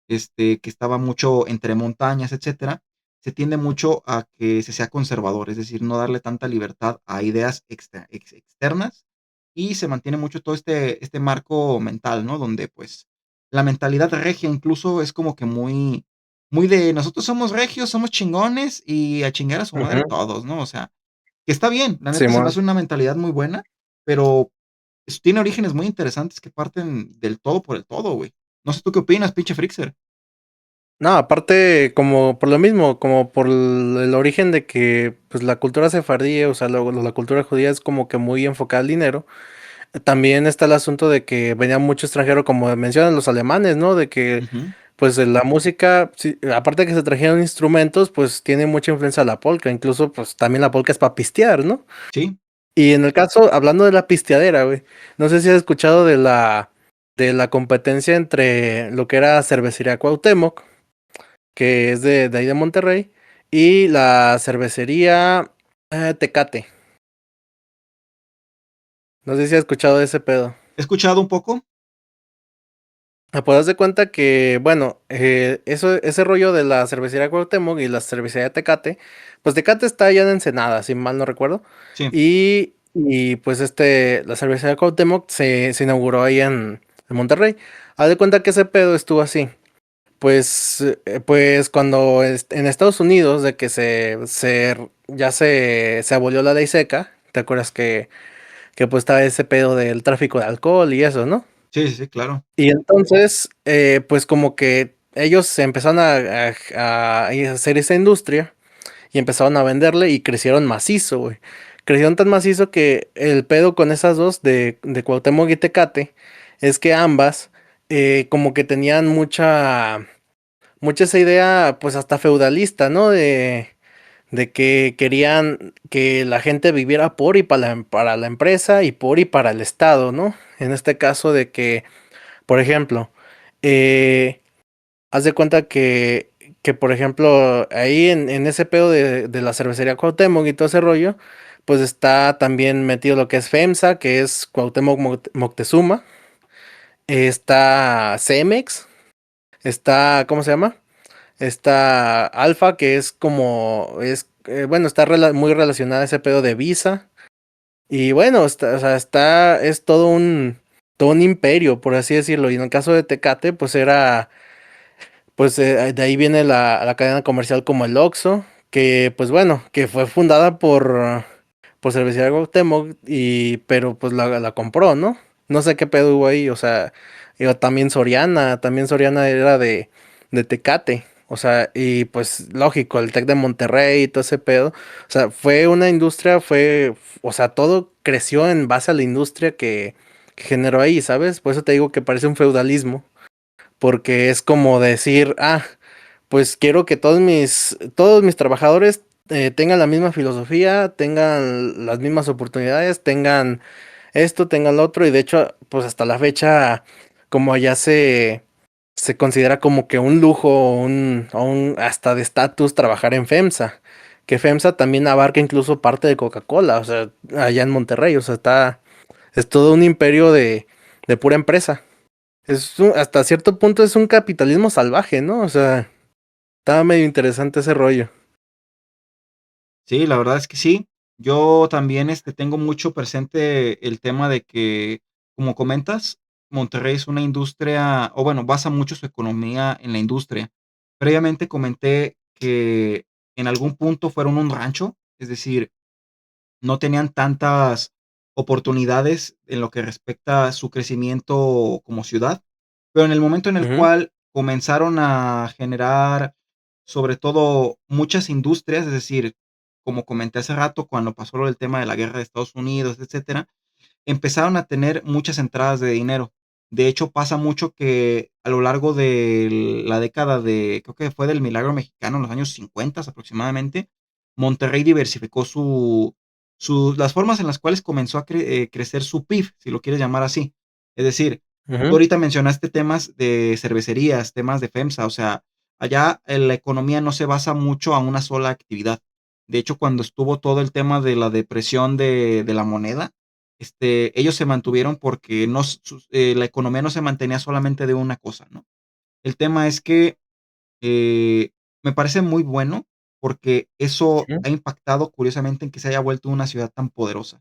que estaba mucho entre montañas, etcétera, se tiende mucho a que se sea conservador, es decir, no darle tanta libertad a ideas externas y se mantiene mucho todo este marco mental, ¿no? Donde pues la mentalidad regia incluso es como que muy de nosotros somos regios, somos chingones y a chingar a su madre Ujú. todos, ¿no? O sea, que está bien, la neta se me Simón. hace una mentalidad muy buena, pero tiene orígenes muy interesantes que parten del todo por el todo, güey. No sé tú qué opinas, pinche Frixer. No, aparte, como por lo mismo, como por el origen de que pues la cultura sefardí, o sea, la cultura judía es como que muy enfocada al dinero. También está el asunto de que venía mucho extranjero, como mencionan los alemanes, ¿no? De que Ujú. pues la música, sí, aparte de que se trajeron instrumentos, pues tiene mucha influencia la polka, incluso pues también la polka es para pistear, ¿no? Sí, Y en el caso, hablando de la pisteadera, güey, no sé si has escuchado de la competencia entre lo que era Cervecería Cuauhtémoc, que es de ahí de Monterrey, y la cervecería Tecate. No sé si has escuchado de ese pedo. he escuchado un poco. Pues haz de cuenta que, bueno, ese rollo de la cervecería Cuauhtémoc y la cervecería Tecate, pues Tecate está allá en Ensenada, si mal no recuerdo, Sí, y pues la cervecería Cuauhtémoc se inauguró ahí en Monterrey. Haz de cuenta que ese pedo estuvo así. Pues cuando en Estados Unidos, de que ya se abolió la ley seca, ¿te acuerdas que pues estaba ese pedo del tráfico de alcohol y eso, ¿no? sí, sí, sí, claro. Y entonces, pues como que ellos se empezaron a hacer esa industria y empezaron a venderle y crecieron macizo, güey. Crecieron tan macizo que el pedo con esas dos de Cuauhtémoc y Tecate es que ambas como que tenían mucha esa idea pues hasta feudalista, ¿no? De que querían que la gente viviera por y para la empresa y por y para el Estado, ¿no? En este caso de que por ejemplo, eh, haz de cuenta que, por ejemplo, ahí en ese pedo de la cervecería Cuauhtémoc y todo ese rollo, pues está también metido lo que es FEMSA, que es Cuauhtémoc Moctezuma, está Cemex, está, ¿cómo se llama? Está Alfa, que es como, bueno, está muy relacionada a ese pedo de Visa. Y bueno, está, o sea, es todo un imperio, por así decirlo. Y en el caso de Tecate, pues era, pues de ahí viene la cadena comercial como el Oxxo, que pues bueno, que fue fundada por Cervecería Cuauhtémoc, pero pues la compró, ¿no? No sé qué pedo hubo ahí, o sea, digo, también Soriana era de Tecate. O sea, y pues lógico, el Tec de Monterrey y todo ese pedo. O sea, fue una industria, o sea, todo creció en base a la industria que generó ahí, ¿sabes? Por eso te digo que parece un feudalismo, porque es como decir, pues quiero que todos mis trabajadores tengan la misma filosofía, tengan las mismas oportunidades, tengan esto, tengan lo otro, y de hecho, pues hasta la fecha, como ya se considera como que un lujo o un hasta de estatus trabajar en FEMSA, que FEMSA también abarca incluso parte de Coca-Cola, o sea, allá en Monterrey, o sea, es todo un imperio de pura empresa. Hasta cierto punto es un capitalismo salvaje, ¿no? O sea, estaba medio interesante ese rollo. Sí, la verdad es que sí. Yo también, tengo mucho presente el tema de que, como comentas, Monterrey es una industria, o bueno, basa mucho su economía en la industria. Previamente comenté que en algún punto fueron un rancho, es decir, no tenían tantas oportunidades en lo que respecta a su crecimiento como ciudad, pero en el momento en el Ujú, cual comenzaron a generar, sobre todo, muchas industrias, es decir, como comenté hace rato, cuando pasó lo del tema de la guerra de Estados Unidos, etcétera, empezaron a tener muchas entradas de dinero. De hecho, pasa mucho que a lo largo de la década creo que fue del Milagro Mexicano, en los años 50 aproximadamente, Monterrey diversificó las formas en las cuales comenzó a crecer su PIB, si lo quieres llamar así. Es decir, tú ujú. ahorita mencionaste temas de cervecerías, temas de FEMSA, o sea, allá la economía no se basa mucho a una sola actividad. De hecho, cuando estuvo todo el tema de la depresión de la moneda, ellos se mantuvieron porque no, la economía no se mantenía solamente de una cosa, ¿no? El tema es que eh, me parece muy bueno porque eso Ujú. ha impactado curiosamente en que se haya vuelto una ciudad tan poderosa.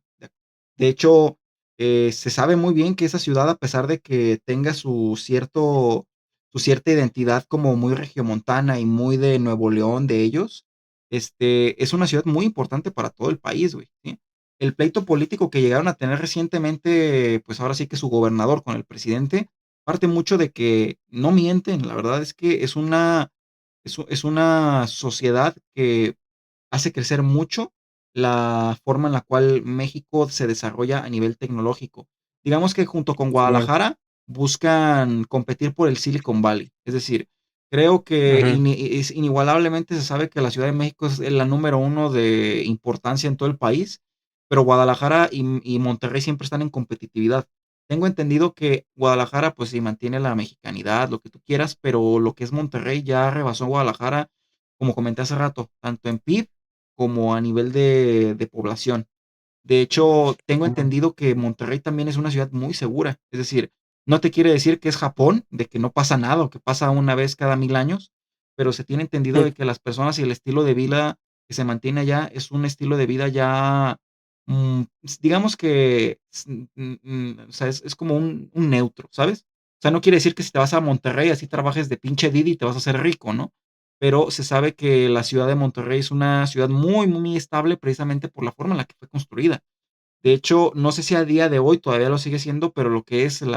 De hecho, se sabe muy bien que esa ciudad, a pesar de que tenga su cierta identidad como muy regiomontana y muy de Nuevo León de ellos, es una ciudad muy importante para todo el país, güey, ¿sí? El pleito político que llegaron a tener recientemente, pues ahora sí que su gobernador con el presidente, parte mucho de que no mienten. La verdad es que es una sociedad que hace crecer mucho la forma en la cual México se desarrolla a nivel tecnológico. Digamos que junto con Simón. Guadalajara buscan competir por el Silicon Valley. Es decir, creo que Ujú. es inigualablemente se sabe que la Ciudad de México es la número uno de importancia en todo el país, pero Guadalajara y Monterrey siempre están en competitividad. Tengo entendido que Guadalajara, pues sí, mantiene la mexicanidad, lo que tú quieras, pero lo que es Monterrey ya rebasó Guadalajara, como comenté hace rato, tanto en PIB como a nivel de población. De hecho, tengo Simón. entendido que Monterrey también es una ciudad muy segura. Es decir, no te quiere decir que es Japón, de que no pasa nada o que pasa una vez cada 1000 años, pero se tiene entendido de que las personas y el estilo de vida que se mantiene allá es un estilo de vida ya, digamos que, o sea, es como un neutro, ¿sabes? O sea, no quiere decir que si te vas a Monterrey así trabajes de pinche Didi y te vas a hacer rico, ¿no? Pero se sabe que la ciudad de Monterrey es una ciudad muy, muy estable precisamente por la forma en la que fue construida. De hecho, no sé si a día de hoy todavía lo sigue siendo, pero lo que es el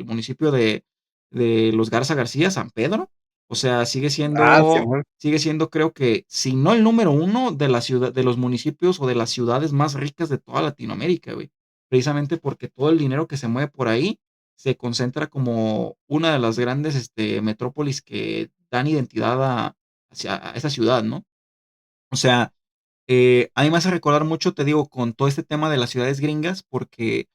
municipio de Los Garza García, San Pedro, o sea, Simón. sigue siendo, creo que, si no el número uno de la ciudad, de los municipios o de las ciudades más ricas de toda Latinoamérica, güey. Precisamente porque todo el dinero que se mueve por ahí se concentra como una de las grandes metrópolis que dan identidad a esa ciudad, ¿no? O sea, a mí me hace recordar mucho, te digo, con todo este tema de las ciudades gringas, porque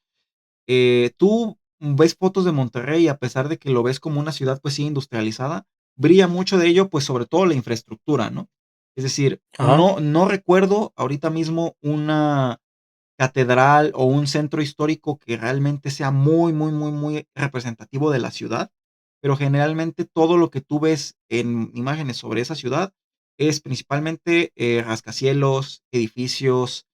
tú ves fotos de Monterrey, y a pesar de que lo ves como una ciudad, pues sí, industrializada, brilla mucho de ello, pues sobre todo la infraestructura, ¿no? Es decir, Ajá. no recuerdo ahorita mismo catedral o un centro histórico que realmente sea muy, muy, muy, muy representativo de la ciudad, pero generalmente todo lo que tú ves en imágenes sobre esa ciudad es principalmente rascacielos, edificios,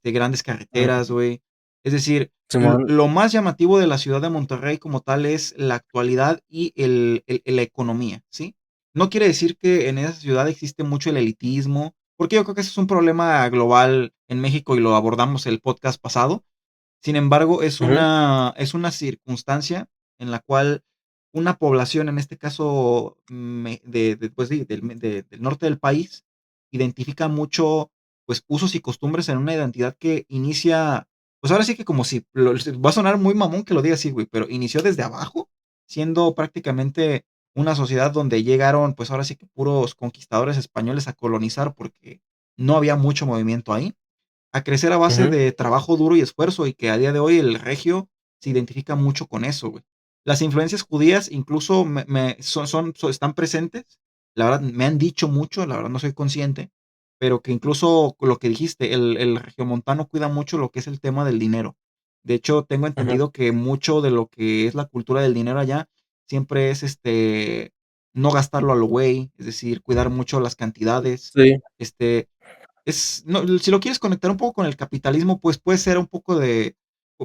grandes carreteras, Ujú. güey. Es decir, Simón. lo más llamativo de la ciudad de Monterrey como tal es la actualidad y la economía, ¿sí? No quiere decir que en esa ciudad existe mucho el elitismo, porque yo creo que ese es un problema global en México y lo abordamos el podcast pasado. Sin embargo, Ujú, es una circunstancia en la cual una población, en este caso pues sí, del norte del país, identifica mucho pues usos y costumbres en una identidad que inicia, pues ahora sí que como si, va a sonar muy mamón que lo diga así, güey, pero inició desde abajo, siendo prácticamente una sociedad donde llegaron, pues ahora sí que puros conquistadores españoles a colonizar porque no había mucho movimiento ahí, a crecer a base ujú, de trabajo duro y esfuerzo, y que a día de hoy el regio se identifica mucho con eso, güey. Las influencias judías incluso están presentes. La verdad, me han dicho mucho, la verdad no soy consciente, pero que incluso lo que dijiste, el regiomontano cuida mucho lo que es el tema del dinero. De hecho, tengo ujú. entendido que mucho de lo que es la cultura del dinero allá siempre es no gastarlo a lo güey, es decir, cuidar mucho las cantidades, Sí, este, no, si lo quieres conectar un poco con el capitalismo, pues puede ser un poco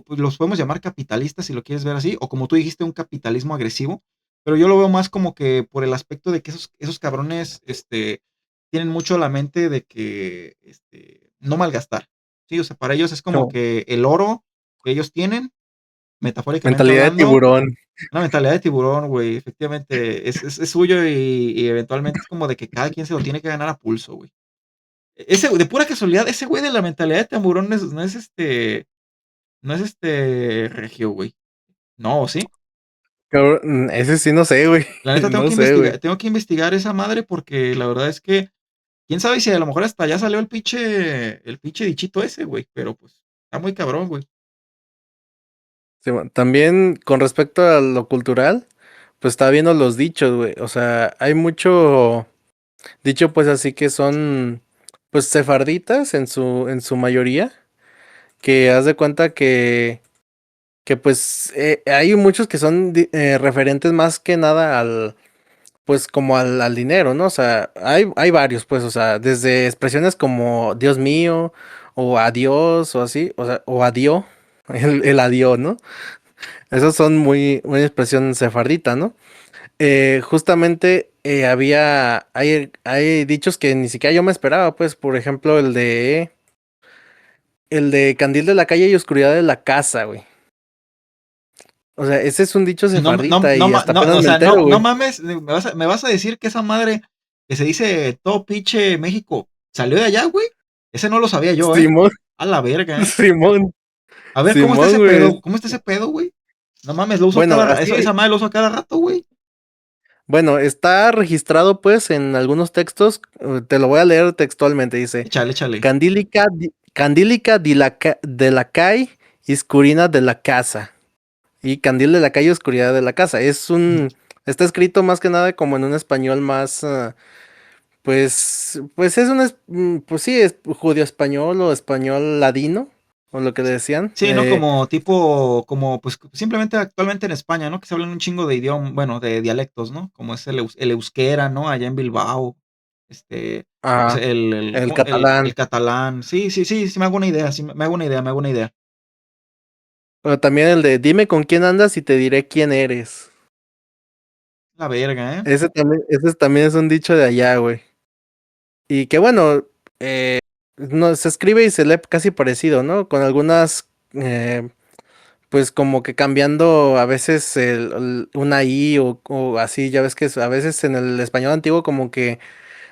pues los podemos llamar capitalistas si lo quieres ver así, o como tú dijiste, un capitalismo agresivo, pero yo lo veo más como que por el aspecto de que esos cabrones, tienen mucho la mente de que, no malgastar, ¿sí? O sea, para ellos es como como que el oro que ellos tienen, metafóricamente mentalidad de hablando, tiburón. una mentalidad de tiburón, güey, efectivamente, es suyo y eventualmente es como de que cada quien se lo tiene que ganar a pulso, güey. Ese, de pura casualidad, ese güey de la mentalidad de tiburón no es regio, güey. No, ¿sí? Cabrón, ese sí no sé, güey. La neta No sé, güey. tengo que investigar esa madre porque la verdad es que, quién sabe si a lo mejor hasta allá salió el pinche dichito ese, güey, pero pues, está muy cabrón, güey. Simón, también con respecto a lo cultural, pues estaba viendo los dichos, güey. O sea, hay mucho dicho, pues así que son, pues sefarditas en su mayoría, que haz de cuenta que pues hay muchos que son referentes más que nada al, pues como al dinero, ¿no? O sea, hay varios, pues, o sea, desde expresiones como Dios mío, o adiós, o así, o sea, o adiós, el adiós, ¿no? Esos son muy expresión sefardita, ¿no? Justamente hay dichos que ni siquiera yo me esperaba, pues, por ejemplo, el de candil de la calle y oscuridad de la casa, güey. O sea, ese es un dicho No, no, sefardita y hasta no, apenas o me sea, entero, no güey. mames, me vas a decir que esa madre que se dice todo pinche México salió de allá, güey. Ese no lo sabía yo, ¿eh? Simón, A la verga, ¿eh? Simón, A ver, ¿cómo está Simón, ese güey. pedo? ¿Cómo está ese pedo, güey? No mames, lo uso Bueno, esa así, madre lo uso a cada rato, güey. bueno, está registrado pues en algunos textos, te lo voy a leer textualmente, dice, Échale, échale. Candílica de la calle, iscurina de la casa. Y candil de la calle, oscuridad de la casa. Está escrito más que nada como en un español más, pues es pues sí, es judío español o español ladino, o lo que le decían. Sí, ¿no? Como tipo, como pues simplemente actualmente en España, ¿no? Que se hablan un chingo de idioma, bueno, de dialectos, ¿no? Como es el euskera, ¿no? Allá en Bilbao, pues Ajá, el catalán. el catalán. Sí, sí, sí, sí me hago una idea, sí me hago una idea, me hago una idea. Pero también el de dime con quién andas y te diré quién eres. La verga, ¿eh? Ese también es un dicho de allá, güey. Y que bueno, no, se escribe y se lee casi parecido, ¿no? Con algunas, pues como que cambiando a veces una I o así, ya ves que a veces en el español antiguo como que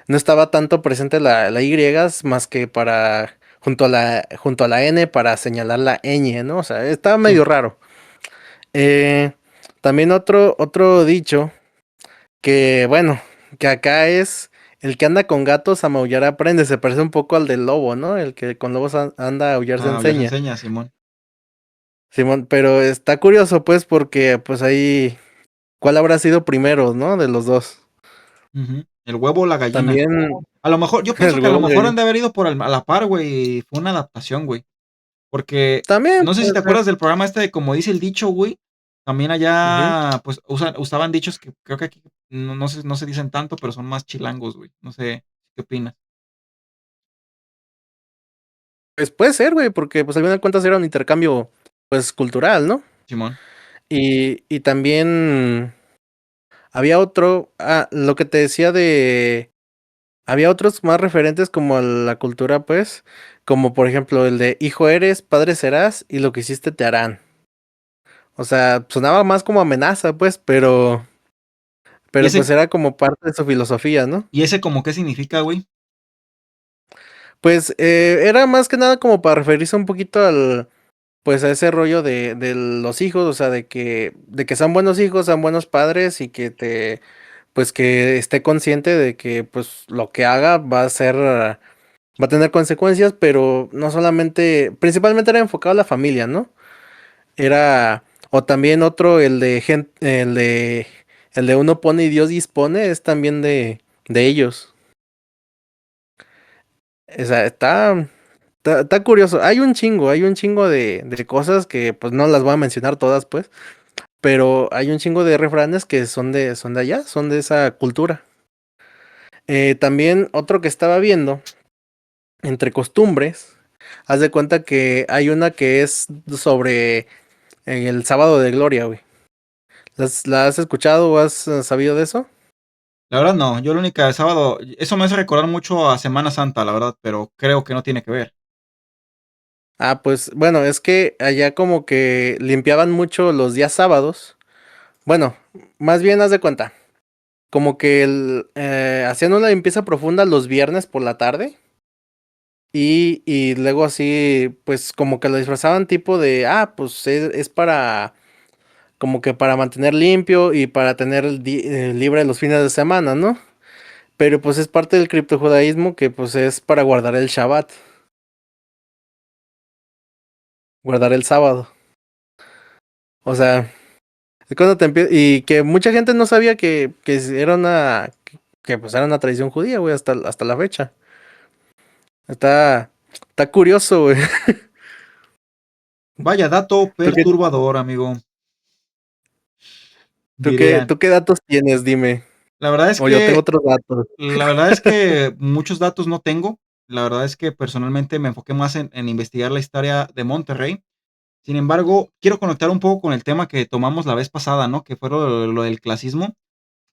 no estaba tanto presente la Y más que para, junto a la N para señalar la ñ, ¿no? O sea, estaba Sí. medio raro. Eh, también otro dicho que bueno, que acá es el que anda con gatos a maullar aprende, se parece un poco al del lobo, ¿no? El que con lobos anda a aullar se Ah, ya se enseña. enseña, Simón. Simón, pero está curioso pues porque pues ahí, ¿cuál habrá sido primero, no? De los dos. Ujú. El huevo o la gallina. También A lo mejor, yo pienso el que a lo huevo mejor han gallina. de haber ido a la par, güey, y fue una adaptación, güey. Porque También no sé si puede te ser. acuerdas del programa este de Como dice el dicho, güey. También Ujú. allá, pues, usaban dichos que creo que aquí no se dicen tanto, pero son más chilangos, güey. No sé, ¿qué opinas, Pues puede ser, güey, porque pues al final de cuentas era un intercambio pues cultural, ¿no? Simón? Y también había otro, lo que te decía de, había otros más referentes como a la cultura, pues, como por ejemplo el de hijo eres, padre serás y lo que hiciste te harán. O sea, sonaba más como amenaza, pues, ¿Y pero pues ese, era como parte de su filosofía, ¿no? y ese como qué significa, güey? Pues era más que nada como para referirse un poquito al, pues a ese rollo de los hijos, o sea, de que sean buenos hijos, sean buenos padres y que pues que esté consciente de que pues lo que haga va a ser, va a tener consecuencias, pero no solamente, principalmente era enfocado a la familia, ¿no? Era, o también otro, el de uno pone y Dios dispone, es también de ellos. O sea, está curioso. Hay un chingo de cosas que pues no las voy a mencionar todas, pues, pero hay un chingo de refranes que son de allá, son de esa cultura. También otro que estaba viendo, entre costumbres, haz de cuenta que hay una que es sobre el sábado de gloria, güey. ¿La has escuchado o has sabido de eso? La verdad no, yo la única de sábado, eso me hace recordar mucho a Semana Santa, la verdad, pero creo que no tiene que ver. Ah, pues bueno, es que allá como que limpiaban mucho los días sábados. Bueno, más bien haz de cuenta. Como que hacían una limpieza profunda los viernes por la tarde. Y luego así, pues como que lo disfrazaban tipo de, pues es para, como que para mantener limpio y para tener libre los fines de semana, ¿no? Pero pues es parte del criptojudaísmo que pues es para guardar el Shabbat, guardar el sábado. O sea, es cuando te y que mucha gente no sabía que era que pues era una tradición judía, güey, hasta la fecha. Está curioso, güey. Vaya dato ¿Tú qué, perturbador, amigo, tú dirían. qué datos tienes? Dime. La verdad es O yo tengo que, otros datos. la verdad es que muchos datos no tengo. La verdad es que personalmente me enfoqué más en investigar la historia de Monterrey. Sin embargo, quiero conectar un poco con el tema que tomamos la vez pasada, ¿no? Que fue lo del clasismo.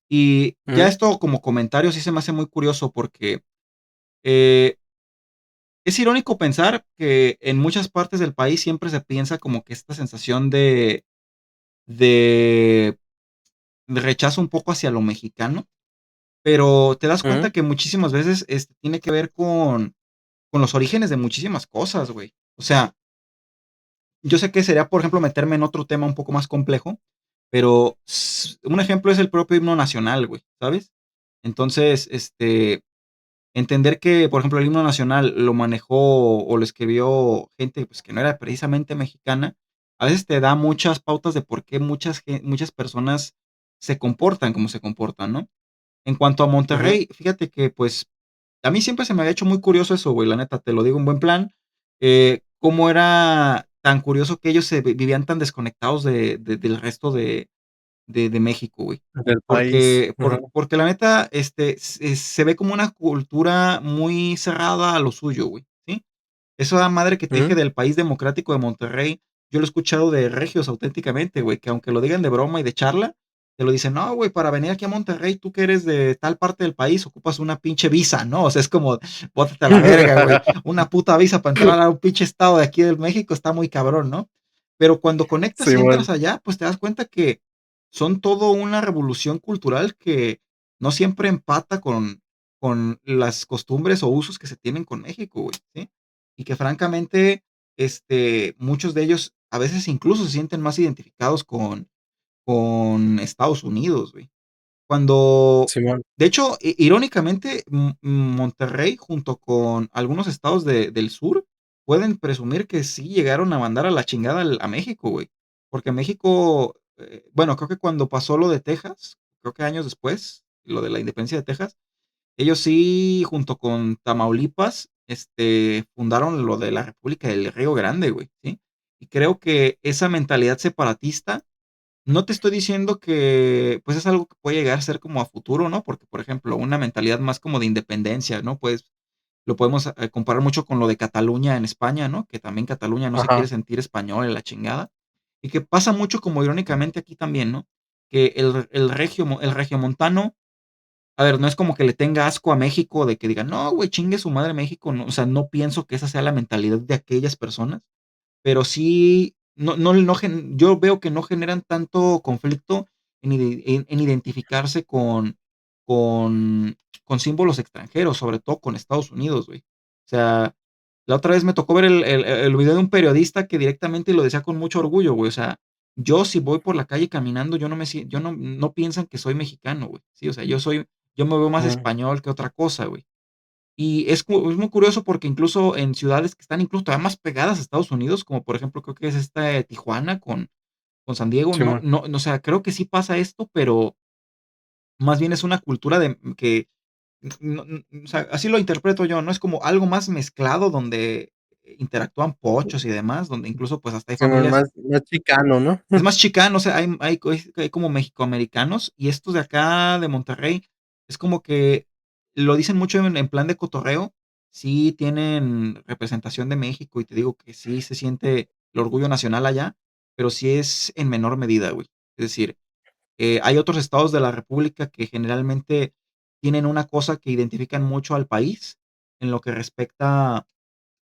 Y ya Ujú, esto como comentario sí se me hace muy curioso porque eh, es irónico pensar que en muchas partes del país siempre se piensa como que esta sensación de, de rechazo un poco hacia lo mexicano, pero te das ujú, cuenta que muchísimas veces tiene que ver con los orígenes de muchísimas cosas, güey. O sea, yo sé que sería, por ejemplo, meterme en otro tema un poco más complejo, pero un ejemplo es el propio himno nacional, güey, ¿sabes? Entonces, entender que, por ejemplo, el himno nacional lo manejó o lo escribió gente pues, que no era precisamente mexicana, a veces te da muchas pautas de por qué muchas personas se comportan como se comportan, ¿no? En cuanto a ujú, Monterrey, fíjate que pues a mí siempre se me había hecho muy curioso eso, güey, la neta, te lo digo en buen plan. Cómo era tan curioso que ellos vivían tan desconectados del resto de México, güey. del país. Porque la neta, se ve como una cultura muy cerrada a lo suyo, güey, ¿sí? Esa madre que te dije Ujú, del país democrático de Monterrey, yo lo he escuchado de regios auténticamente, güey, que aunque lo digan de broma y de charla, te lo dicen, no, güey, para venir aquí a Monterrey, tú que eres de tal parte del país, ocupas una pinche visa, ¿no? O sea, es como, bótate a la verga, güey. Una puta visa para entrar a un pinche estado de aquí del México está muy cabrón, ¿no? Pero cuando conectas y entras Simón. allá, pues te das cuenta que son todo una revolución cultural que no siempre empata con las costumbres o usos que se tienen con México, güey, ¿sí? Y que francamente, muchos de ellos a veces incluso se sienten más identificados con Estados Unidos, güey. Cuando, Simón. de hecho, irónicamente, Monterrey junto con algunos estados del sur pueden presumir que sí llegaron a mandar a la chingada a México, güey. Porque México, bueno, creo que cuando pasó lo de Texas, creo que años después, lo de la independencia de Texas, ellos sí, junto con Tamaulipas, fundaron lo de la República del Río Grande, güey, ¿sí? Y creo que esa mentalidad separatista, no te estoy diciendo que, pues, es algo que puede llegar a ser como a futuro, ¿no? Porque, por ejemplo, una mentalidad más como de independencia, ¿no? Pues, lo podemos comparar mucho con lo de Cataluña en España, ¿no? Que también Cataluña no se quiere Ajá. sentir español y la chingada. Y que pasa mucho como irónicamente aquí también, ¿no? Que el regiomontano, a ver, no es como que le tenga asco a México de que diga, no, güey, chingue su madre México. No, o sea, no pienso que esa sea la mentalidad de aquellas personas, pero sí, yo veo que no generan tanto conflicto en identificarse con, con símbolos extranjeros, sobre todo con Estados Unidos, güey. O sea, la otra vez me tocó ver el video de un periodista que directamente lo decía con mucho orgullo, güey. O sea, yo si voy por la calle caminando, yo no piensan que soy mexicano, güey. Sí, o sea, yo me veo más Ujú. español que otra cosa, güey. Y es muy curioso porque incluso en ciudades que están incluso todavía más pegadas a Estados Unidos, como por ejemplo creo que es esta de Tijuana con San Diego, Simón. o sea, creo que sí pasa esto, pero más bien es una cultura de que, o sea, así lo interpreto yo, ¿no? Es como algo más mezclado donde interactúan pochos y demás, donde incluso pues hasta hay Simón, familias, más chicano, ¿no? es más chicano, o sea, hay como mexicoamericanos y estos de acá de Monterrey es como que lo dicen mucho en plan de cotorreo, sí tienen representación de México y te digo que sí se siente el orgullo nacional allá, pero sí es en menor medida, güey. Es decir, hay otros estados de la República que generalmente tienen una cosa que identifican mucho al país en lo que respecta,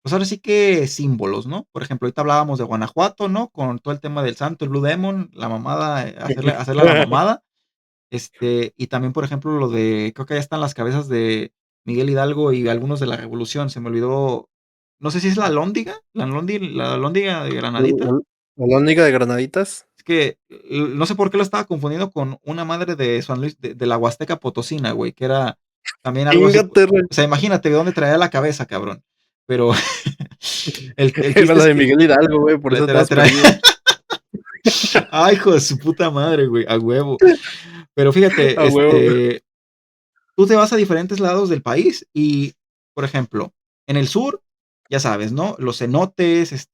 pues ahora sí que símbolos, ¿no? Por ejemplo, ahorita hablábamos de Guanajuato, ¿no? Con todo el tema del santo, el Blue Demon, la mamada, hacerle a la mamada. Y también, por ejemplo, lo de, creo que ya están las cabezas de Miguel Hidalgo y algunos de la Revolución. Se me olvidó, no sé si es la alhóndiga de Granadita. La única de Granaditas. Es que no sé por qué lo estaba confundiendo con una madre de San Luis, de la Huasteca Potosina, güey, que era también algo así. Chingate, O sea, imagínate de dónde traía la cabeza, cabrón. Pero el era chiste la es de que Miguel Hidalgo, güey, por eso te la estabas trae. perdido. Ay, hijo de su puta madre, güey, a huevo. Pero fíjate, A huevo. tú te vas a diferentes lados del país y, por ejemplo, en el sur, ya sabes, ¿no? Los cenotes,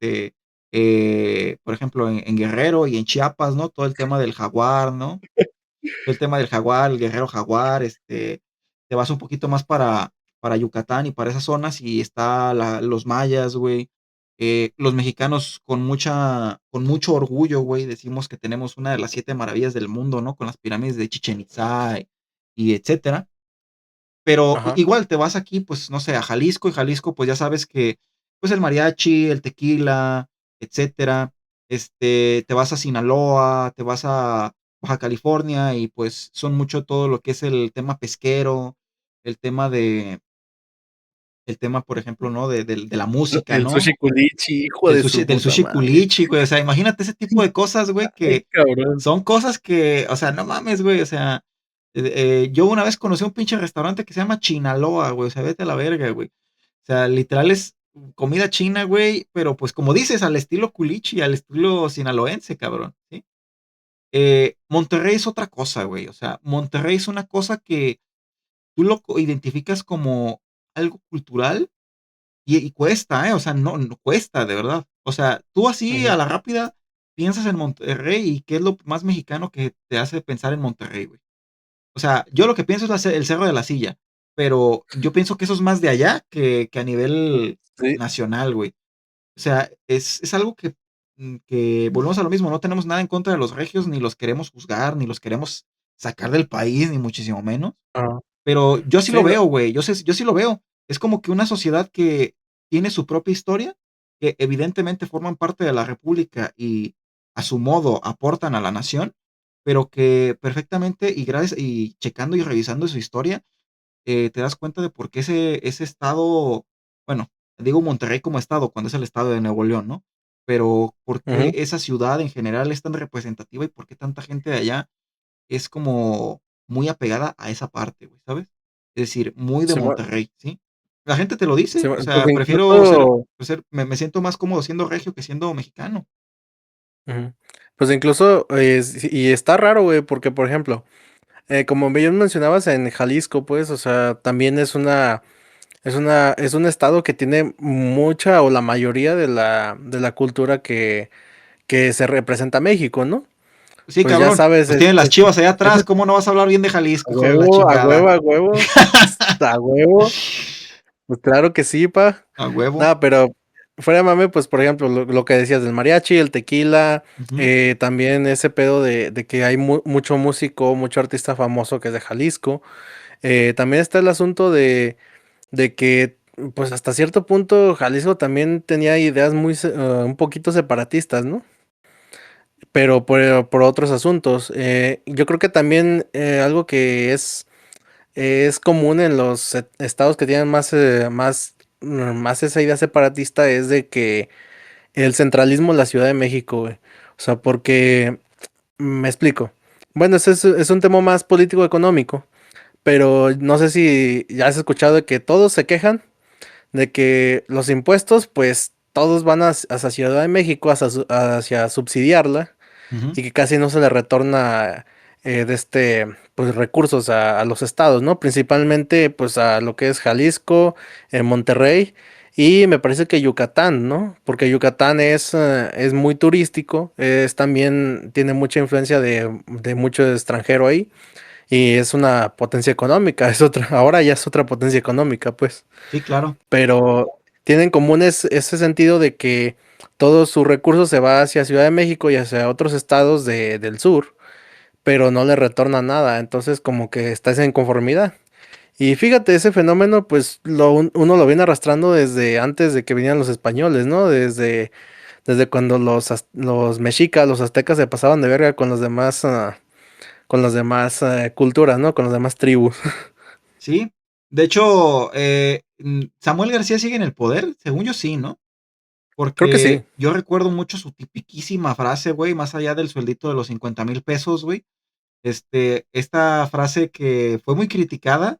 por ejemplo, en Guerrero y en Chiapas, ¿no? Todo el tema del jaguar, ¿no? Todo el tema del jaguar, el guerrero jaguar, te vas un poquito más para Yucatán y para esas zonas y está los mayas, güey. Los mexicanos con mucho orgullo, güey, decimos que tenemos una de las 7 maravillas del mundo, ¿no? Con las pirámides de Chichen Itzá y etcétera. Pero Ajá. igual te vas aquí, pues, no sé, a Jalisco, y Jalisco, pues ya sabes que, pues el mariachi, el tequila, etcétera. Te vas a Sinaloa, te vas a Baja California, y pues son mucho todo lo que es el tema pesquero, el tema de, el tema, por ejemplo, ¿no? De la música, El ¿no? sushi culichi, hijo de su Del puta sushi madre. culichi, güey. O sea, imagínate ese tipo de cosas, güey, Ay, que cabrón. son cosas que, o sea, no mames, güey. O sea, yo una vez conocí un pinche restaurante que se llama Chinaloa, güey. O sea, vete a la verga, güey. O sea, literal es comida china, güey, pero pues como dices, al estilo culichi, al estilo sinaloense, cabrón, ¿sí? Monterrey es otra cosa, güey. O sea, Monterrey es una cosa que tú lo identificas como algo cultural y cuesta, ¿eh? O sea, no cuesta, de verdad. O sea, tú así Ujú. a la rápida piensas en Monterrey y qué es lo más mexicano que te hace pensar en Monterrey, güey. O sea, yo lo que pienso es el Cerro de la Silla, pero yo pienso que eso es más de allá que a nivel Sí. nacional, güey. O sea, es algo que volvemos a lo mismo, no tenemos nada en contra de los regios, ni los queremos juzgar, ni los queremos sacar del país, ni muchísimo menos. Ajá. Pero yo sí lo Sí, no. veo, güey. Yo sí lo veo. Es como que una sociedad que tiene su propia historia, que evidentemente forman parte de la república y a su modo aportan a la nación, pero que perfectamente y gracias y checando y revisando su historia, te das cuenta de por qué ese estado, bueno, digo Monterrey como estado, cuando es el estado de Nuevo León, ¿no? Pero por qué Ujú. esa ciudad en general es tan representativa y por qué tanta gente de allá es como muy apegada a esa parte, güey, ¿sabes? Es decir, muy de Simón, Monterrey, ¿sí? La gente te lo dice, o Simón, pues sea, prefiero incluso, me siento más cómodo siendo regio que siendo mexicano. ujú, pues incluso, y está raro, güey, porque por ejemplo, como bien mencionabas en Jalisco, pues, o sea, también es Es un estado que tiene mucha o la mayoría de la cultura que se representa a México, ¿no? Sí, Pues ya cabrón. sabes, Pues tienen las Chivas allá es atrás. ¿Cómo no vas a hablar bien de Jalisco, a hijo de la huevo, a huevo, chingada? a huevo, a huevo. Pues claro que sí, pa. A huevo. No, pero fuera de mame, pues por ejemplo, lo que decías del mariachi, el tequila, Ujú, también ese pedo de que hay mucho músico, mucho artista famoso que es de Jalisco. También está el asunto de que, pues hasta cierto punto, Jalisco también tenía ideas un poquito separatistas, ¿no? Pero por otros asuntos. Yo creo que también algo que es común en los estados que tienen más esa idea separatista es de que el centralismo en la Ciudad de México, güey. O sea, porque, me explico. Bueno, ese es un tema más político-económico, pero no sé si ya has escuchado de que todos se quejan de que los impuestos, pues todos van hacia Ciudad de México, hacia subsidiarla, ujú. y que casi no se le retorna pues recursos a los estados, ¿no? Principalmente pues a lo que es Jalisco, Monterrey y me parece que Yucatán, ¿no? Porque Yucatán es muy turístico, es también tiene mucha influencia de mucho extranjero ahí y es una potencia económica, es otra, ahora ya es otra potencia económica, pues, Sí, claro. pero tienen en común ese sentido de que todos sus recursos se va hacia Ciudad de México y hacia otros estados del sur, pero no le retorna nada, entonces como que está esa inconformidad. Y fíjate, ese fenómeno pues uno lo viene arrastrando desde antes de que vinieran los españoles, ¿no? Desde cuando los mexicas, los aztecas se pasaban de verga con las demás culturas, ¿no? Con las demás tribus. Sí. De hecho, Samuel García sigue en el poder. Según yo, sí, ¿no? Creo que sí. Porque yo recuerdo mucho su tipiquísima frase, güey, más allá del sueldito de los 50,000 pesos, güey. Esta frase que fue muy criticada,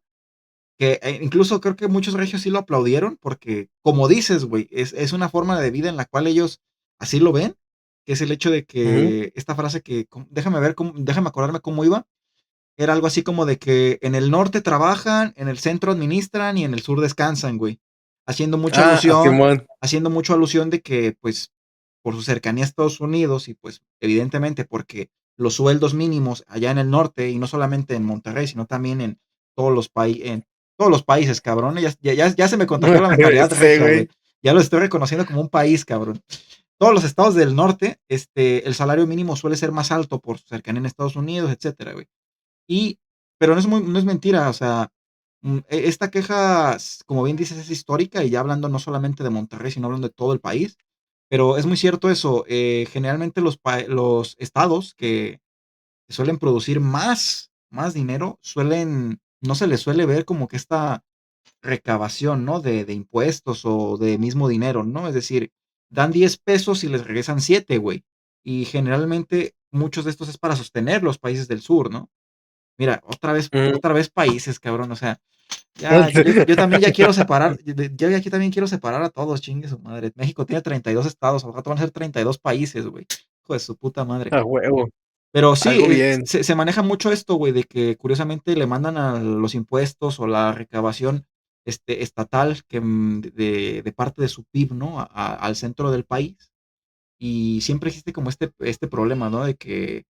que incluso creo que muchos regios sí lo aplaudieron, porque, como dices, güey, es una forma de vida en la cual ellos así lo ven, que es el hecho de Ujú. que esta frase que, déjame ver, déjame acordarme cómo iba, era algo así como de que en el norte trabajan, en el centro administran y en el sur descansan, güey. Haciendo mucha Ah, alusión, Simón. haciendo mucha alusión de que, pues, por su cercanía a Estados Unidos y pues evidentemente porque los sueldos mínimos allá en el norte y no solamente en Monterrey, sino también en en todos los países, cabrón. Ya se me contagió la mentalidad Sí, regia, güey. güey. Ya lo estoy reconociendo como un país, cabrón. Todos los estados del norte, el salario mínimo suele ser más alto por su cercanía en Estados Unidos, etcétera, güey. Y, pero no es mentira, o sea, esta queja, como bien dices, es histórica y ya hablando no solamente de Monterrey, sino hablando de todo el país. Pero es muy cierto eso. Generalmente los estados que suelen producir más dinero no se les suele ver como que esta recabación, ¿no? De impuestos o de mismo dinero, ¿no? Es decir, dan 10 pesos y les regresan 7, güey. Y generalmente muchos de estos es para sostener los países del sur, ¿no? Mira, Ujú. otra vez países, cabrón. O sea, yo también ya quiero separar, yo aquí también quiero separar a todos, chingue su madre. México tiene 32 estados, al rato van a ser 32 países, güey. Hijo de su puta madre. A huevo. Pero sí, Algo bien. se maneja mucho esto, güey, de que curiosamente le mandan a los impuestos o la recabación estatal de parte de su PIB, ¿no? Al centro del país. Y siempre existe como este problema, ¿no? De que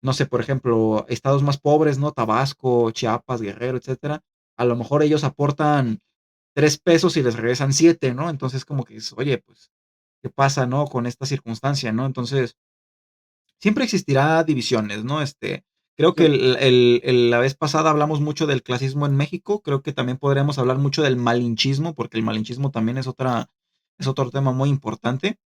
no sé, por ejemplo, estados más pobres, ¿no? Tabasco, Chiapas, Guerrero, etcétera. A lo mejor ellos aportan 3 pesos y les regresan 7, ¿no? Entonces, como que dices, oye, pues, ¿qué pasa, no? Con esta circunstancia, ¿no? Entonces, siempre existirá divisiones, ¿no? Creo que la vez pasada hablamos mucho del clasismo en México. Creo que también podríamos hablar mucho del malinchismo, porque el malinchismo también es otro tema muy importante.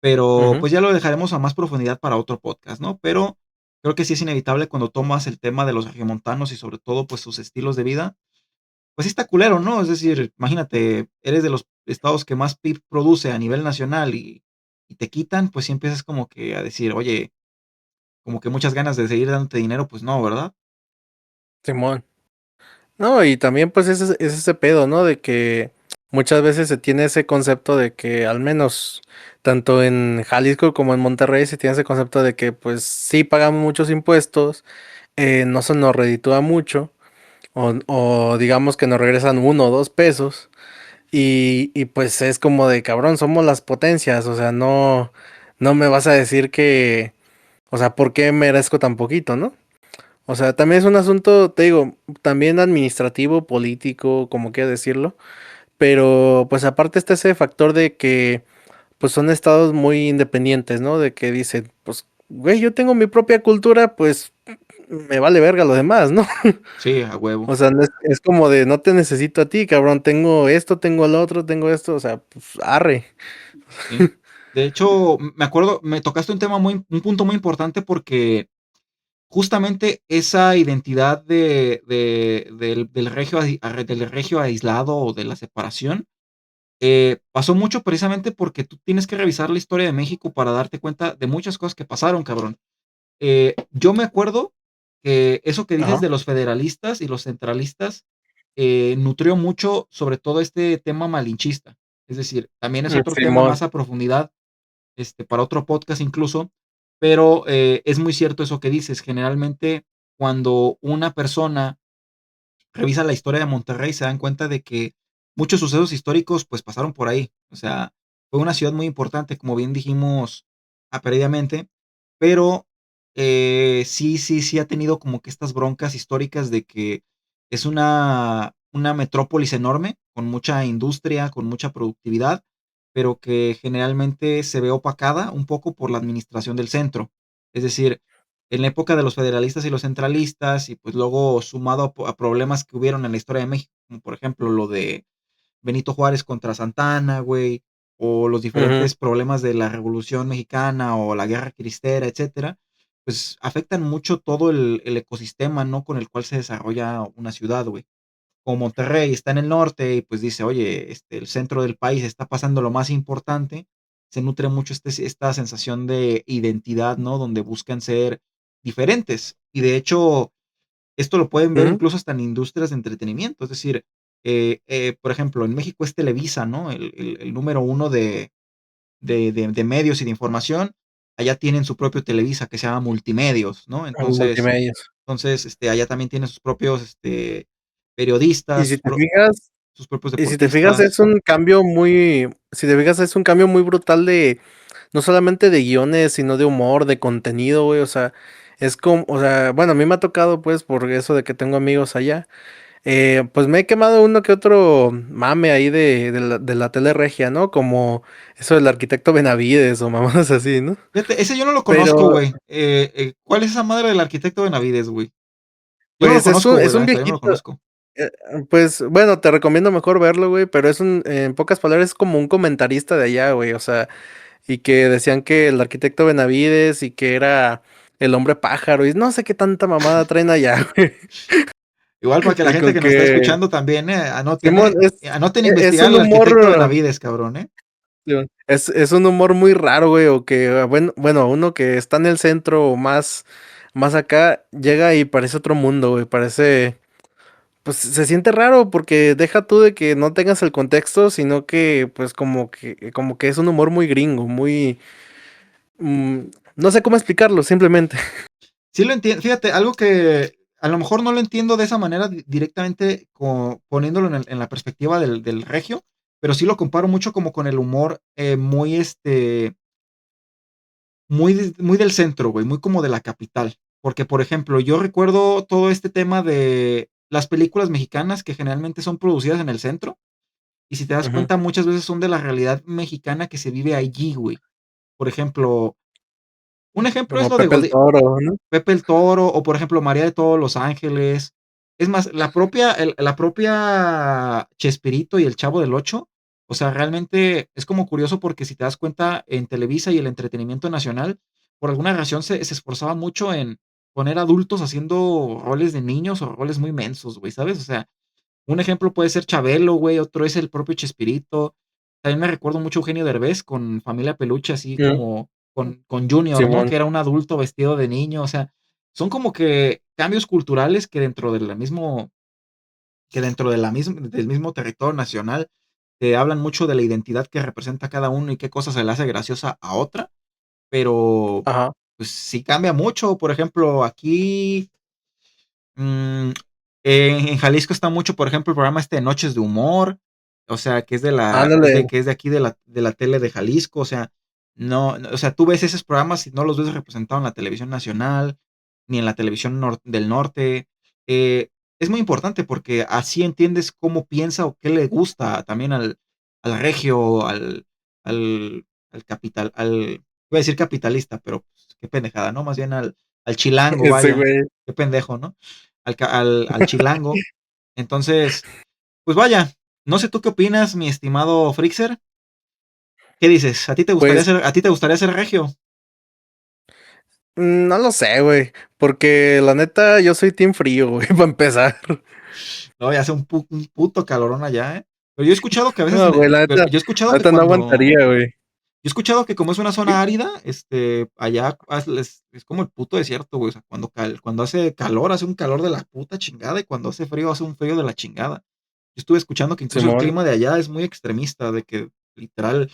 Pero Ujú. pues ya lo dejaremos a más profundidad para otro podcast, ¿no? Pero creo que sí es inevitable cuando tomas el tema de los regiomontanos y sobre todo pues sus estilos de vida, pues sí está culero, ¿no? Es decir, imagínate, eres de los estados que más PIB produce a nivel nacional y te quitan, pues sí empiezas como que a decir, oye, como que muchas ganas de seguir dándote dinero, pues no, ¿verdad? Simón. No, y también pues es ese pedo, ¿no? De que muchas veces se tiene ese concepto de que al menos tanto en Jalisco como en Monterrey se tiene ese concepto de que pues sí pagamos muchos impuestos, no se nos reditúa mucho, o digamos que nos regresan 1 o 2 pesos. Y pues es como de cabrón, somos las potencias, o sea, no me vas a decir que, o sea, ¿por qué merezco tan poquito, no? O sea, también es un asunto, te digo, también administrativo, político, como quieras decirlo, pero pues aparte está ese factor de que pues son estados muy independientes, ¿no? De que dicen, pues, güey, yo tengo mi propia cultura, pues me vale verga lo demás, ¿no? Sí, a huevo. O sea, es como de no te necesito a ti, cabrón, tengo esto, tengo lo otro, tengo esto, o sea, pues arre. Sí. De hecho, me acuerdo, me tocaste un punto muy importante porque justamente esa identidad del regio aislado o de la separación pasó mucho precisamente porque tú tienes que revisar la historia de México para darte cuenta de muchas cosas que pasaron, cabrón. Yo me acuerdo que eso que dices Ajá. de los federalistas y los centralistas nutrió mucho sobre todo este tema malinchista. Es decir, también es otro tema Simón. más a profundidad, para otro podcast incluso, pero es muy cierto eso que dices. Generalmente, cuando una persona revisa la historia de Monterrey, se dan cuenta de que muchos sucesos históricos pues pasaron por ahí. O sea, fue una ciudad muy importante, como bien dijimos previamente, pero sí ha tenido como que estas broncas históricas de que es una metrópolis enorme, con mucha industria, con mucha productividad, pero que generalmente se ve opacada un poco por la administración del centro. Es decir, en la época de los federalistas y los centralistas, y pues luego sumado a problemas que hubieron en la historia de México, como por ejemplo lo de Benito Juárez contra Santana, güey, o los Ujú. diferentes problemas de la Revolución Mexicana o la Guerra Cristera, etcétera, pues afectan mucho todo el ecosistema, ¿no? Con el cual se desarrolla una ciudad, güey. Como Monterrey está en el norte y pues dice, oye, el centro del país está pasando lo más importante, se nutre mucho esta sensación de identidad, ¿no? Donde buscan ser diferentes. Y de hecho, esto lo pueden ver Ujú. incluso hasta en industrias de entretenimiento. Es decir, por ejemplo, en México es Televisa, ¿no? El número uno de medios y de información. Allá tienen su propio Televisa que se llama Multimedios, ¿no? En multimedios. Entonces, allá también tienen sus propios Y periodistas, si te fijas, sus propios y si te fijas, deportistas. es un cambio muy, si te fijas, es un cambio muy brutal de, no solamente de guiones, sino de humor, de contenido, güey, o sea, es como, o sea, bueno, a mí me ha tocado, pues, por eso de que tengo amigos allá, pues me he quemado uno que otro mame ahí de la tele regia, ¿no? Como eso del arquitecto Benavides o mamadas así, ¿no? Fíjate, ese yo no lo conozco, Pero, güey. ¿Cuál es esa madre del arquitecto Benavides, güey? Yo no lo pues, conozco, güey, es la un neta, yo no lo viejito. conozco. Eh, Pues bueno, te recomiendo mejor verlo, güey, pero en pocas palabras, es como un comentarista de allá, güey, o sea, y que decían que el arquitecto Benavides y que era el hombre pájaro, y no sé qué tanta mamada traen allá, güey. Igual para que la Y gente con que nos está que escuchando también, anoten, Simón anoten es investigar un al humor, arquitecto Benavides, cabrón, Simón, es un humor muy raro, güey, o que, bueno, uno que está en el centro o más acá, llega y parece otro mundo, güey, parece. Pues se siente raro porque deja tú de que no tengas el contexto, sino que pues como que es un humor muy gringo, muy mm, no sé cómo explicarlo, simplemente. Sí lo entiendo. Fíjate, algo que a lo mejor no lo entiendo de esa manera directamente poniéndolo en la perspectiva del regio, pero sí lo comparo mucho como con el humor muy, muy del centro, güey, muy como de la capital. Porque, por ejemplo, yo recuerdo todo este tema de las películas mexicanas que generalmente son producidas en el centro. Y si te das Ujú. cuenta, muchas veces son de la realidad mexicana que se vive allí, güey. Por ejemplo, un ejemplo es Como lo de Pepe el Toro, ¿no? Pepe el Toro, o por ejemplo, María de todos los Ángeles. Es más, la propia Chespirito y el Chavo del Ocho, o sea, realmente es como curioso porque si te das cuenta, en Televisa y el entretenimiento nacional, por alguna razón se esforzaba mucho en poner adultos haciendo roles de niños o roles muy mensos, güey, ¿sabes? O sea, un ejemplo puede ser Chabelo, güey, otro es el propio Chespirito. También me recuerdo mucho a Eugenio Derbez con Familia Peluche, así Mm, como con Junior, ¿no? Simón. Que era un adulto vestido de niño. O sea, son como que cambios culturales del mismo territorio nacional te hablan mucho de la identidad que representa cada uno y qué cosa se le hace graciosa a otra, pero Ajá. pues sí cambia mucho. Por ejemplo, aquí En Jalisco está mucho, por ejemplo, el programa este de Noches de Humor, o sea, que es de la, Ándale, que es de aquí de la tele de Jalisco, o sea, o sea, tú ves esos programas y no los ves representados en la televisión nacional, ni en la televisión del norte. Eh, es muy importante porque así entiendes cómo piensa o qué le gusta también al regio, al capital, voy a decir capitalista, pero pues, qué pendejada, ¿no? Más bien al chilango, ese vaya, güey. qué pendejo, ¿no? Al chilango. Entonces, pues vaya, no sé tú qué opinas, mi estimado Frixer. ¿Qué dices? Pues A ti te gustaría ser regio? no lo sé, güey. Porque la neta, yo soy team frío, güey, para empezar. No, ya hace un puto calorón allá, ¿eh? Pero yo he escuchado que a veces, No, güey, pero yo he escuchado la que neta no cuando, aguantaría, güey. yo he escuchado que como es una zona árida, allá es como el puto desierto, güey. O sea, cuando hace calor, hace un calor de la puta chingada, y cuando hace frío, hace un frío de la chingada. Yo estuve escuchando que incluso el Simón. clima de allá es muy extremista, de que literal,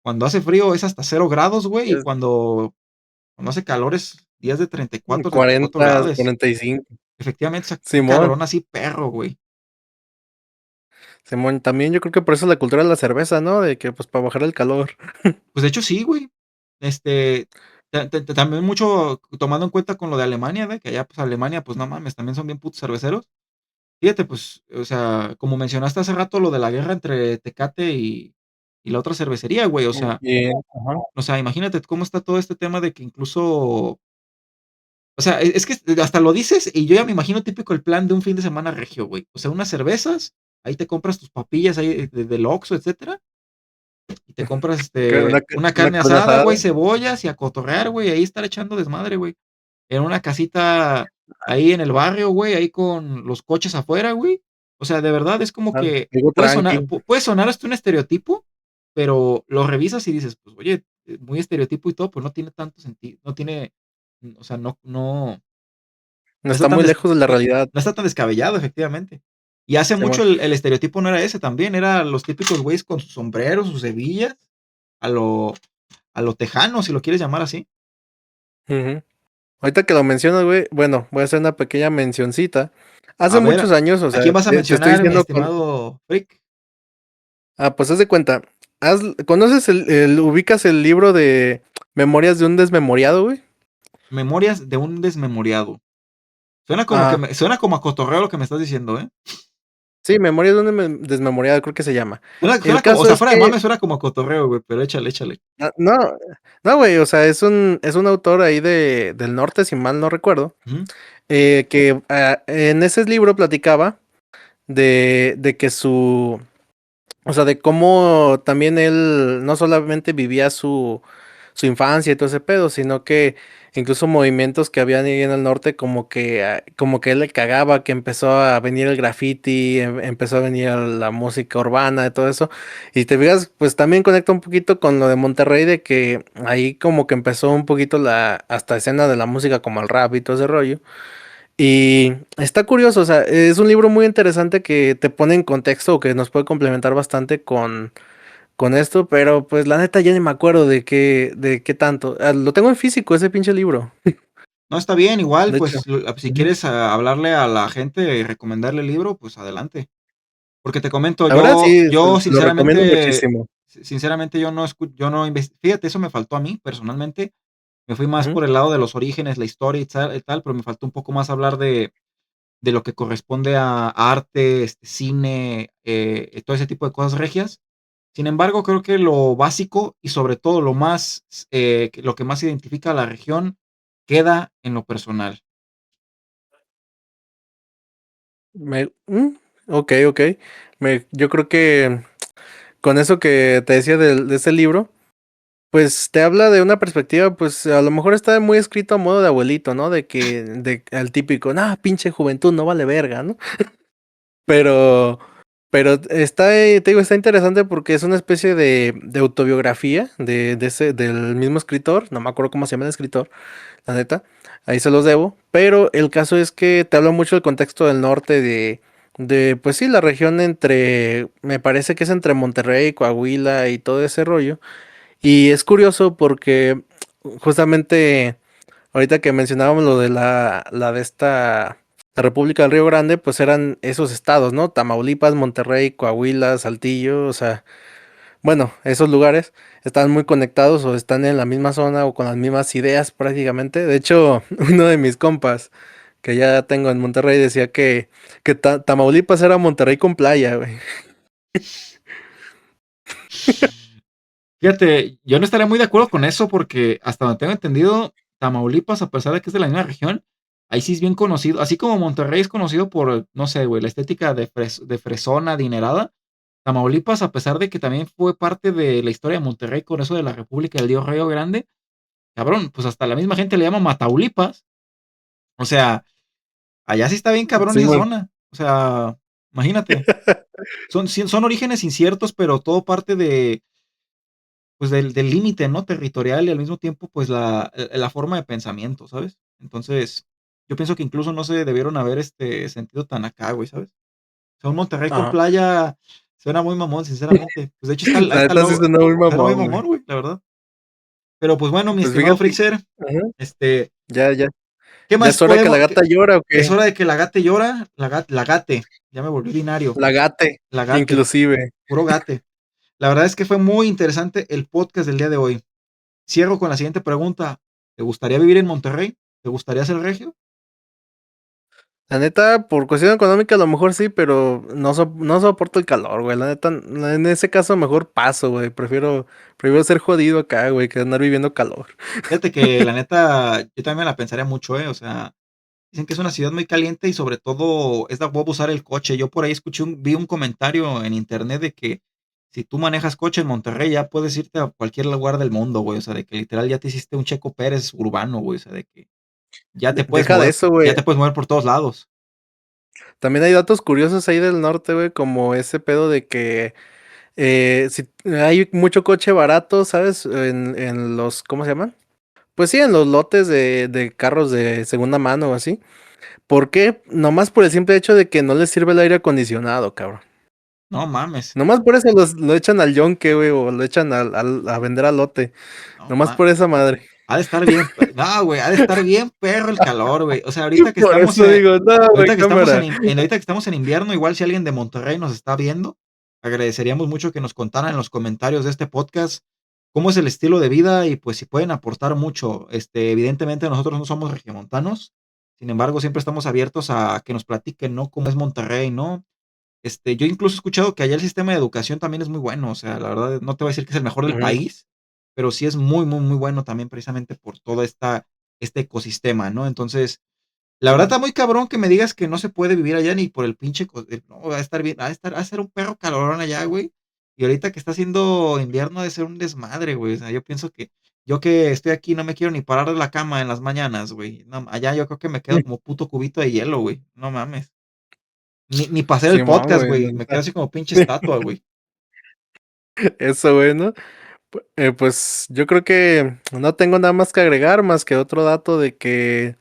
cuando hace frío es hasta 0 grados, güey, y Es cuando hace calor es días de 34 40, grados. 45. Efectivamente, o sea, un Simón. calorón así perro, güey. Simón, también yo creo que por eso la cultura de la cerveza, ¿no? De que pues para bajar el calor. Pues de hecho sí, güey. Este, también mucho tomando en cuenta con lo de Alemania, de que allá pues Alemania, pues no mames, también son bien putos cerveceros. Fíjate, pues, o sea, como mencionaste hace rato lo de la guerra entre Tecate y la otra cervecería, güey. Bien, ajá. O sea, imagínate cómo está todo este tema de que incluso, o sea, es que hasta lo dices y yo ya me imagino típico el plan de un fin de semana regio, güey. O sea, unas cervezas, ahí te compras tus papillas ahí del Oxxo, etcétera, y te compras Una, una una carne carne asada, asada. güey, cebollas y a cotorrear, güey, ahí estar echando desmadre, güey. En una casita ahí en el barrio, güey, ahí con los coches afuera, güey. O sea, de verdad es como que Algo tranqui. puede sonar hasta un estereotipo, pero lo revisas y dices, pues, oye, muy estereotipo y todo, pues no tiene tanto sentido, no tiene, o sea, No no está está tan muy lejos de la realidad. no está tan descabellado, efectivamente. Y hace mucho Simón. el estereotipo no era ese también, era los típicos güeyes con sus sombreros, sus hebillas, a lo, a lo tejano, si lo quieres llamar así. Ujú. Ahorita que lo mencionas, güey, bueno, voy a hacer una pequeña mencioncita. A Hace muchos ver, años, o ¿a sea, quién vas a te estoy mencionar, mi diciendo estimado Frick? pues haz de cuenta. ¿Conoces ubicas el libro de Memorias de un desmemoriado, güey? Memorias de un desmemoriado. Ajá. Suena como a cotorreo lo que me estás diciendo, ¿eh? Sí, Memorias de un desmemoriado, creo que se llama. Suena El como, o caso sea, es fuera de que, mame, suena como a cotorreo, güey, pero échale, échale. no, no, güey, o sea, es un autor ahí del norte, si mal no recuerdo, Ujú. que en ese libro platicaba de que o sea, de cómo también él no solamente vivía su infancia y todo ese pedo, sino que incluso movimientos que habían ahí en el norte, como que él le cagaba, que empezó a venir el graffiti, empezó a venir la música urbana y todo eso. Y te fijas, pues también conecta un poquito con lo de Monterrey, de que ahí como que empezó un poquito la hasta escena de la música como el rap y todo ese rollo. Y está curioso, o sea, es un libro muy interesante que te pone en contexto o que nos puede complementar bastante con esto, pero pues la neta ya ni me acuerdo de qué tanto. Lo tengo en físico, ese pinche libro. No, está bien, igual, De hecho. pues si Ujú. quieres hablarle a la gente y recomendarle el libro, pues adelante. Porque te comento, La verdad sí, yo lo recomiendo sinceramente, muchísimo. yo no fíjate, eso me faltó a mí personalmente. Me fui más Ujú. por el lado de los orígenes, la historia y tal, pero me faltó un poco más hablar de lo que corresponde a arte, cine, todo ese tipo de cosas regias. Sin embargo, creo que lo básico y sobre todo lo que más identifica a la región queda en lo personal. Ok, ok. Yo creo que con eso que te decía de ese libro, pues te habla de una perspectiva, pues a lo mejor está muy escrito a modo de abuelito, ¿no? De al típico, nah, pinche juventud, no vale verga, ¿no? Pero, pero está, te digo, está interesante porque es una especie de autobiografía del mismo escritor, no me acuerdo cómo se llama el escritor, la neta, ahí se los debo, pero el caso es que te habla mucho del contexto del norte pues sí, la región me parece que es entre Monterrey, Coahuila y todo ese rollo, y es curioso porque justamente ahorita que mencionábamos lo de la de esta la República del Río Grande, pues eran esos estados, ¿no? Tamaulipas, Monterrey, Coahuila, Saltillo, o sea, bueno, esos lugares están muy conectados o están en la misma zona o con las mismas ideas prácticamente. De hecho, uno de mis compas que ya tengo en Monterrey decía que Tamaulipas era Monterrey con playa, güey. Fíjate, yo no estaría muy de acuerdo con eso porque hasta donde tengo entendido, Tamaulipas, a pesar de que es de la misma región, ahí sí es bien conocido, así como Monterrey es conocido por, no sé, güey, la estética de fresona, adinerada. Tamaulipas, a pesar de que también fue parte de la historia de Monterrey con eso de la República del Río Grande, cabrón, pues hasta la misma gente le llama Mataulipas. O sea, allá sí está bien cabrón Sí, esa bueno. zona. O sea, imagínate. Son orígenes inciertos, pero todo parte de, pues del límite, ¿no? Territorial y al mismo tiempo, pues la forma de pensamiento, ¿sabes? Entonces, yo pienso que incluso no se debieron haber sentido tan acá, güey, ¿sabes? O sea, un Monterrey con Ajá. playa suena muy mamón, sinceramente. Pues de hecho ahí La está el neta sí logo, suena muy suena muy mamón, güey. mamón, güey, la verdad. Pero pues bueno, mi Pues estimado fíjate, Frixer, ajá, este, ya, ¿qué ya más es hora de que la podemos? gata llora o Es qué. hora de que la gate llora, la gate, ya me volví binario, La gate, la gate, inclusive. puro gate. La verdad es que fue muy interesante el podcast del día de hoy. Cierro con la siguiente pregunta. ¿Te gustaría vivir en Monterrey? ¿Te gustaría ser regio? La neta, por cuestión económica a lo mejor sí, pero no soporto el calor, güey. La neta, en ese caso mejor paso, güey. Prefiero ser jodido acá, güey, que andar viviendo calor. Fíjate que la neta, yo también me la pensaría mucho, ¿eh? O sea, dicen que es una ciudad muy caliente y sobre todo es de huevo usar el coche. Yo por ahí vi un comentario en internet de que si tú manejas coche en Monterrey ya puedes irte a cualquier lugar del mundo, güey. O sea, de que literal ya te hiciste un Checo Pérez urbano, güey. O sea, de que Deja de eso, ya güey. te puedes mover por todos lados. También hay datos curiosos ahí del norte, güey, como ese pedo de que si hay mucho coche barato, ¿sabes? En los, ¿cómo se llaman? Pues sí, en los lotes de carros de segunda mano o así. ¿Por qué? Nomás por el simple hecho de que no les sirve el aire acondicionado, cabrón. No mames. Nomás por eso lo echan al yonque, güey, o lo echan a vender al lote. No Nomás mames. por esa madre. Ha de estar bien, no, güey, ha de estar bien perro el calor, güey. O sea, ahorita que Por estamos eso digo, no, güey, cámara. ahorita que estamos en invierno, igual si alguien de Monterrey nos está viendo, agradeceríamos mucho que nos contaran en los comentarios de este podcast cómo es el estilo de vida y pues si pueden aportar mucho. Evidentemente nosotros no somos regiomontanos, sin embargo, siempre estamos abiertos a que nos platiquen, ¿no? Cómo es Monterrey, ¿no? Yo incluso he escuchado que allá el sistema de educación también es muy bueno, o sea, la verdad no te voy a decir que es el mejor del Ujú, país, pero sí es muy, muy, muy bueno también precisamente por todo este ecosistema, ¿no? Entonces, la verdad está muy cabrón que me digas que no se puede vivir allá ni por el pinche, no, va a estar bien, va a ser un perro calorón allá, güey. Y ahorita que está haciendo invierno ha de ser un desmadre, güey. O sea, yo pienso que yo que estoy aquí no me quiero ni parar de la cama en las mañanas, güey. No, allá yo creo que me quedo como puto cubito de hielo, güey. No mames. Ni para hacer el Simón, podcast, güey, güey. la Me quedo neta. así como pinche estatua, güey. Eso, güey, ¿no? Pues yo creo que no tengo nada más que agregar, más que otro dato de que,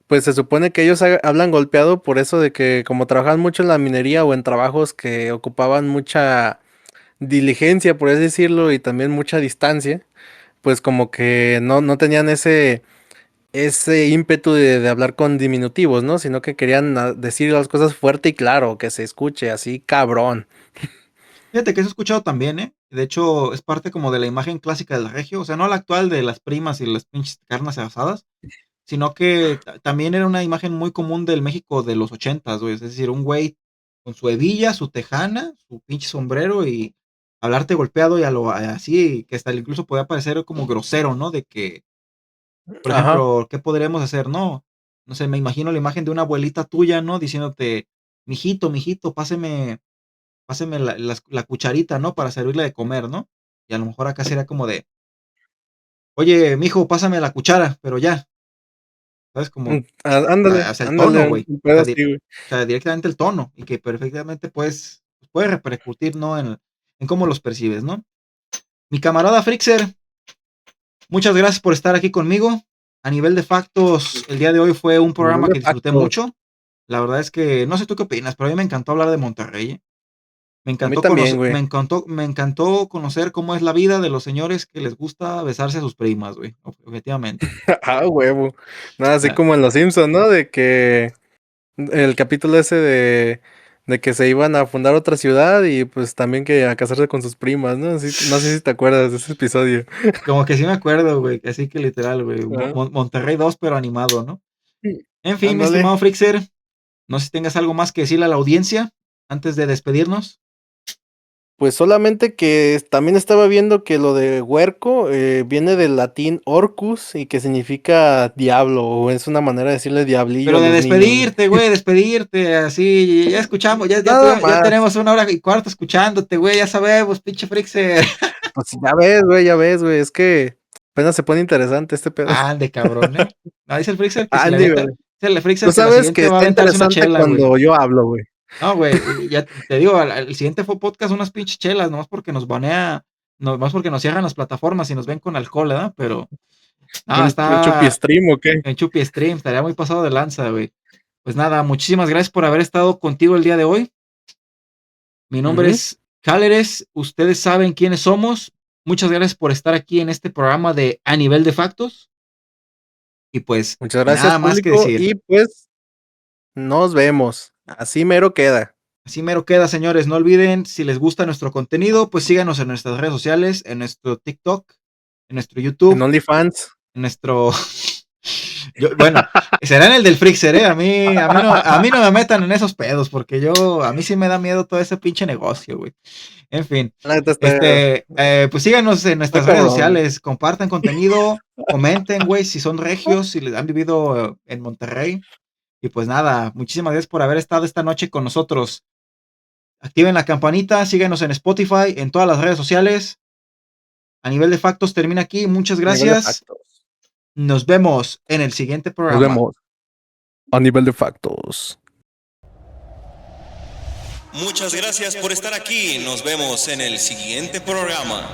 pues se supone que ellos hablan golpeado por eso de que como trabajan mucho en la minería o en trabajos que ocupaban mucha diligencia, por así decirlo, y también mucha distancia, pues como que no tenían ese ímpetu de hablar con diminutivos, ¿no? Sino que querían decir las cosas fuerte y claro, que se escuche así, cabrón. Fíjate que eso he escuchado también, ¿eh? De hecho, es parte como de la imagen clásica del regio. O sea, no la actual de las primas y las pinches carnes asadas, sino que también era una imagen muy común del México de los ochentas, güey. Es decir, un güey con su hebilla, su tejana, su pinche sombrero y hablarte golpeado y a lo así, que hasta incluso podía parecer como grosero, ¿no? De que, por Ajá. ejemplo, ¿qué podríamos hacer? No, no sé, me imagino la imagen de una abuelita tuya, ¿no? Diciéndote, mijito, páseme la cucharita, ¿no? Para servirle de comer, ¿no? Y a lo mejor acá sería como de, oye, mijo, pásame la cuchara, pero ya, ¿sabes? Como, Ándale, o sea, el tono, ándale, güey. un O pedo sea, así, güey. o sea, directamente el tono y que perfectamente puede repercutir, ¿no? En cómo los percibes, ¿no? Mi camarada Frixer, muchas gracias por estar aquí conmigo. A nivel de factos, el día de hoy fue un Nivel programa de que disfruté factos. mucho. La verdad es que no sé tú qué opinas, pero a mí me encantó hablar de Monterrey. ¿Eh? A mí también, güey. Me encantó conocer cómo es la vida de los señores que les gusta besarse a sus primas, güey, objetivamente. Ah, huevo. Nada, así Ah, como en Los Simpson, ¿no? De que El capítulo ese de que se iban a fundar otra ciudad y pues también que a casarse con sus primas, ¿no? No sé si te acuerdas de ese episodio. Como que sí me acuerdo, güey, así que literal, güey. Ajá. Monterrey 2, pero animado, ¿no? En fin, mi Ándale. estimado Frixer, no sé si tengas algo más que decirle a la audiencia antes de despedirnos. Pues solamente que también estaba viendo que lo de huerco viene del latín orcus y que significa diablo, o es una manera de decirle diablillo Pero a de los niños. despedirte, güey, despedirte, así, ya escuchamos, Nada ya más. tenemos 1 hora y cuarto escuchándote, güey, ya sabemos, pinche Frixer. Pues ya ves, güey, es que apenas se pone interesante este pedo. Ande, cabrón, ¿eh? No, dice el Frixer que se le Andy, avienta, güey. dice el Tú Frixer que la sabes siguiente que va a está aventarse una interesante chela, güey. cuando yo hablo, güey. No, güey, ya te digo, el siguiente fue podcast unas pinches chelas, nomás porque nos banea, nomás porque nos cierran las plataformas y nos ven con alcohol, ¿verdad? Pero, no, Un chupi está stream o qué. en Chupi Stream, estaría muy pasado de lanza, güey. Pues nada, muchísimas gracias por haber estado contigo el día de hoy. Mi nombre Ujú. es Cáleres, ustedes saben quiénes somos. Muchas gracias por estar aquí en este programa de A Nivel de Factos. Y pues, Muchas gracias, nada más que público, decir. y pues nos vemos. Así mero queda. Así mero queda, señores. No olviden, si les gusta nuestro contenido, pues síganos en nuestras redes sociales, en nuestro TikTok, en nuestro En YouTube, OnlyFans. en nuestro... bueno, será en el del Frixer, ¿eh? A mí no me metan en esos pedos, porque a mí sí me da miedo todo ese pinche negocio, güey. En fin, La neta está pues síganos en nuestras redes cabrón, güey. sociales, compartan contenido, comenten, güey, si son regios, si les han vivido en Monterrey. Y pues nada, muchísimas gracias por haber estado esta noche con nosotros. Activen la campanita, síguenos en Spotify, en todas las redes sociales. A nivel de factos termina aquí. Muchas A nivel de gracias. factos. Nos vemos en el siguiente Nos programa. vemos. A nivel de factos. Muchas gracias por estar aquí. Nos vemos en el siguiente programa.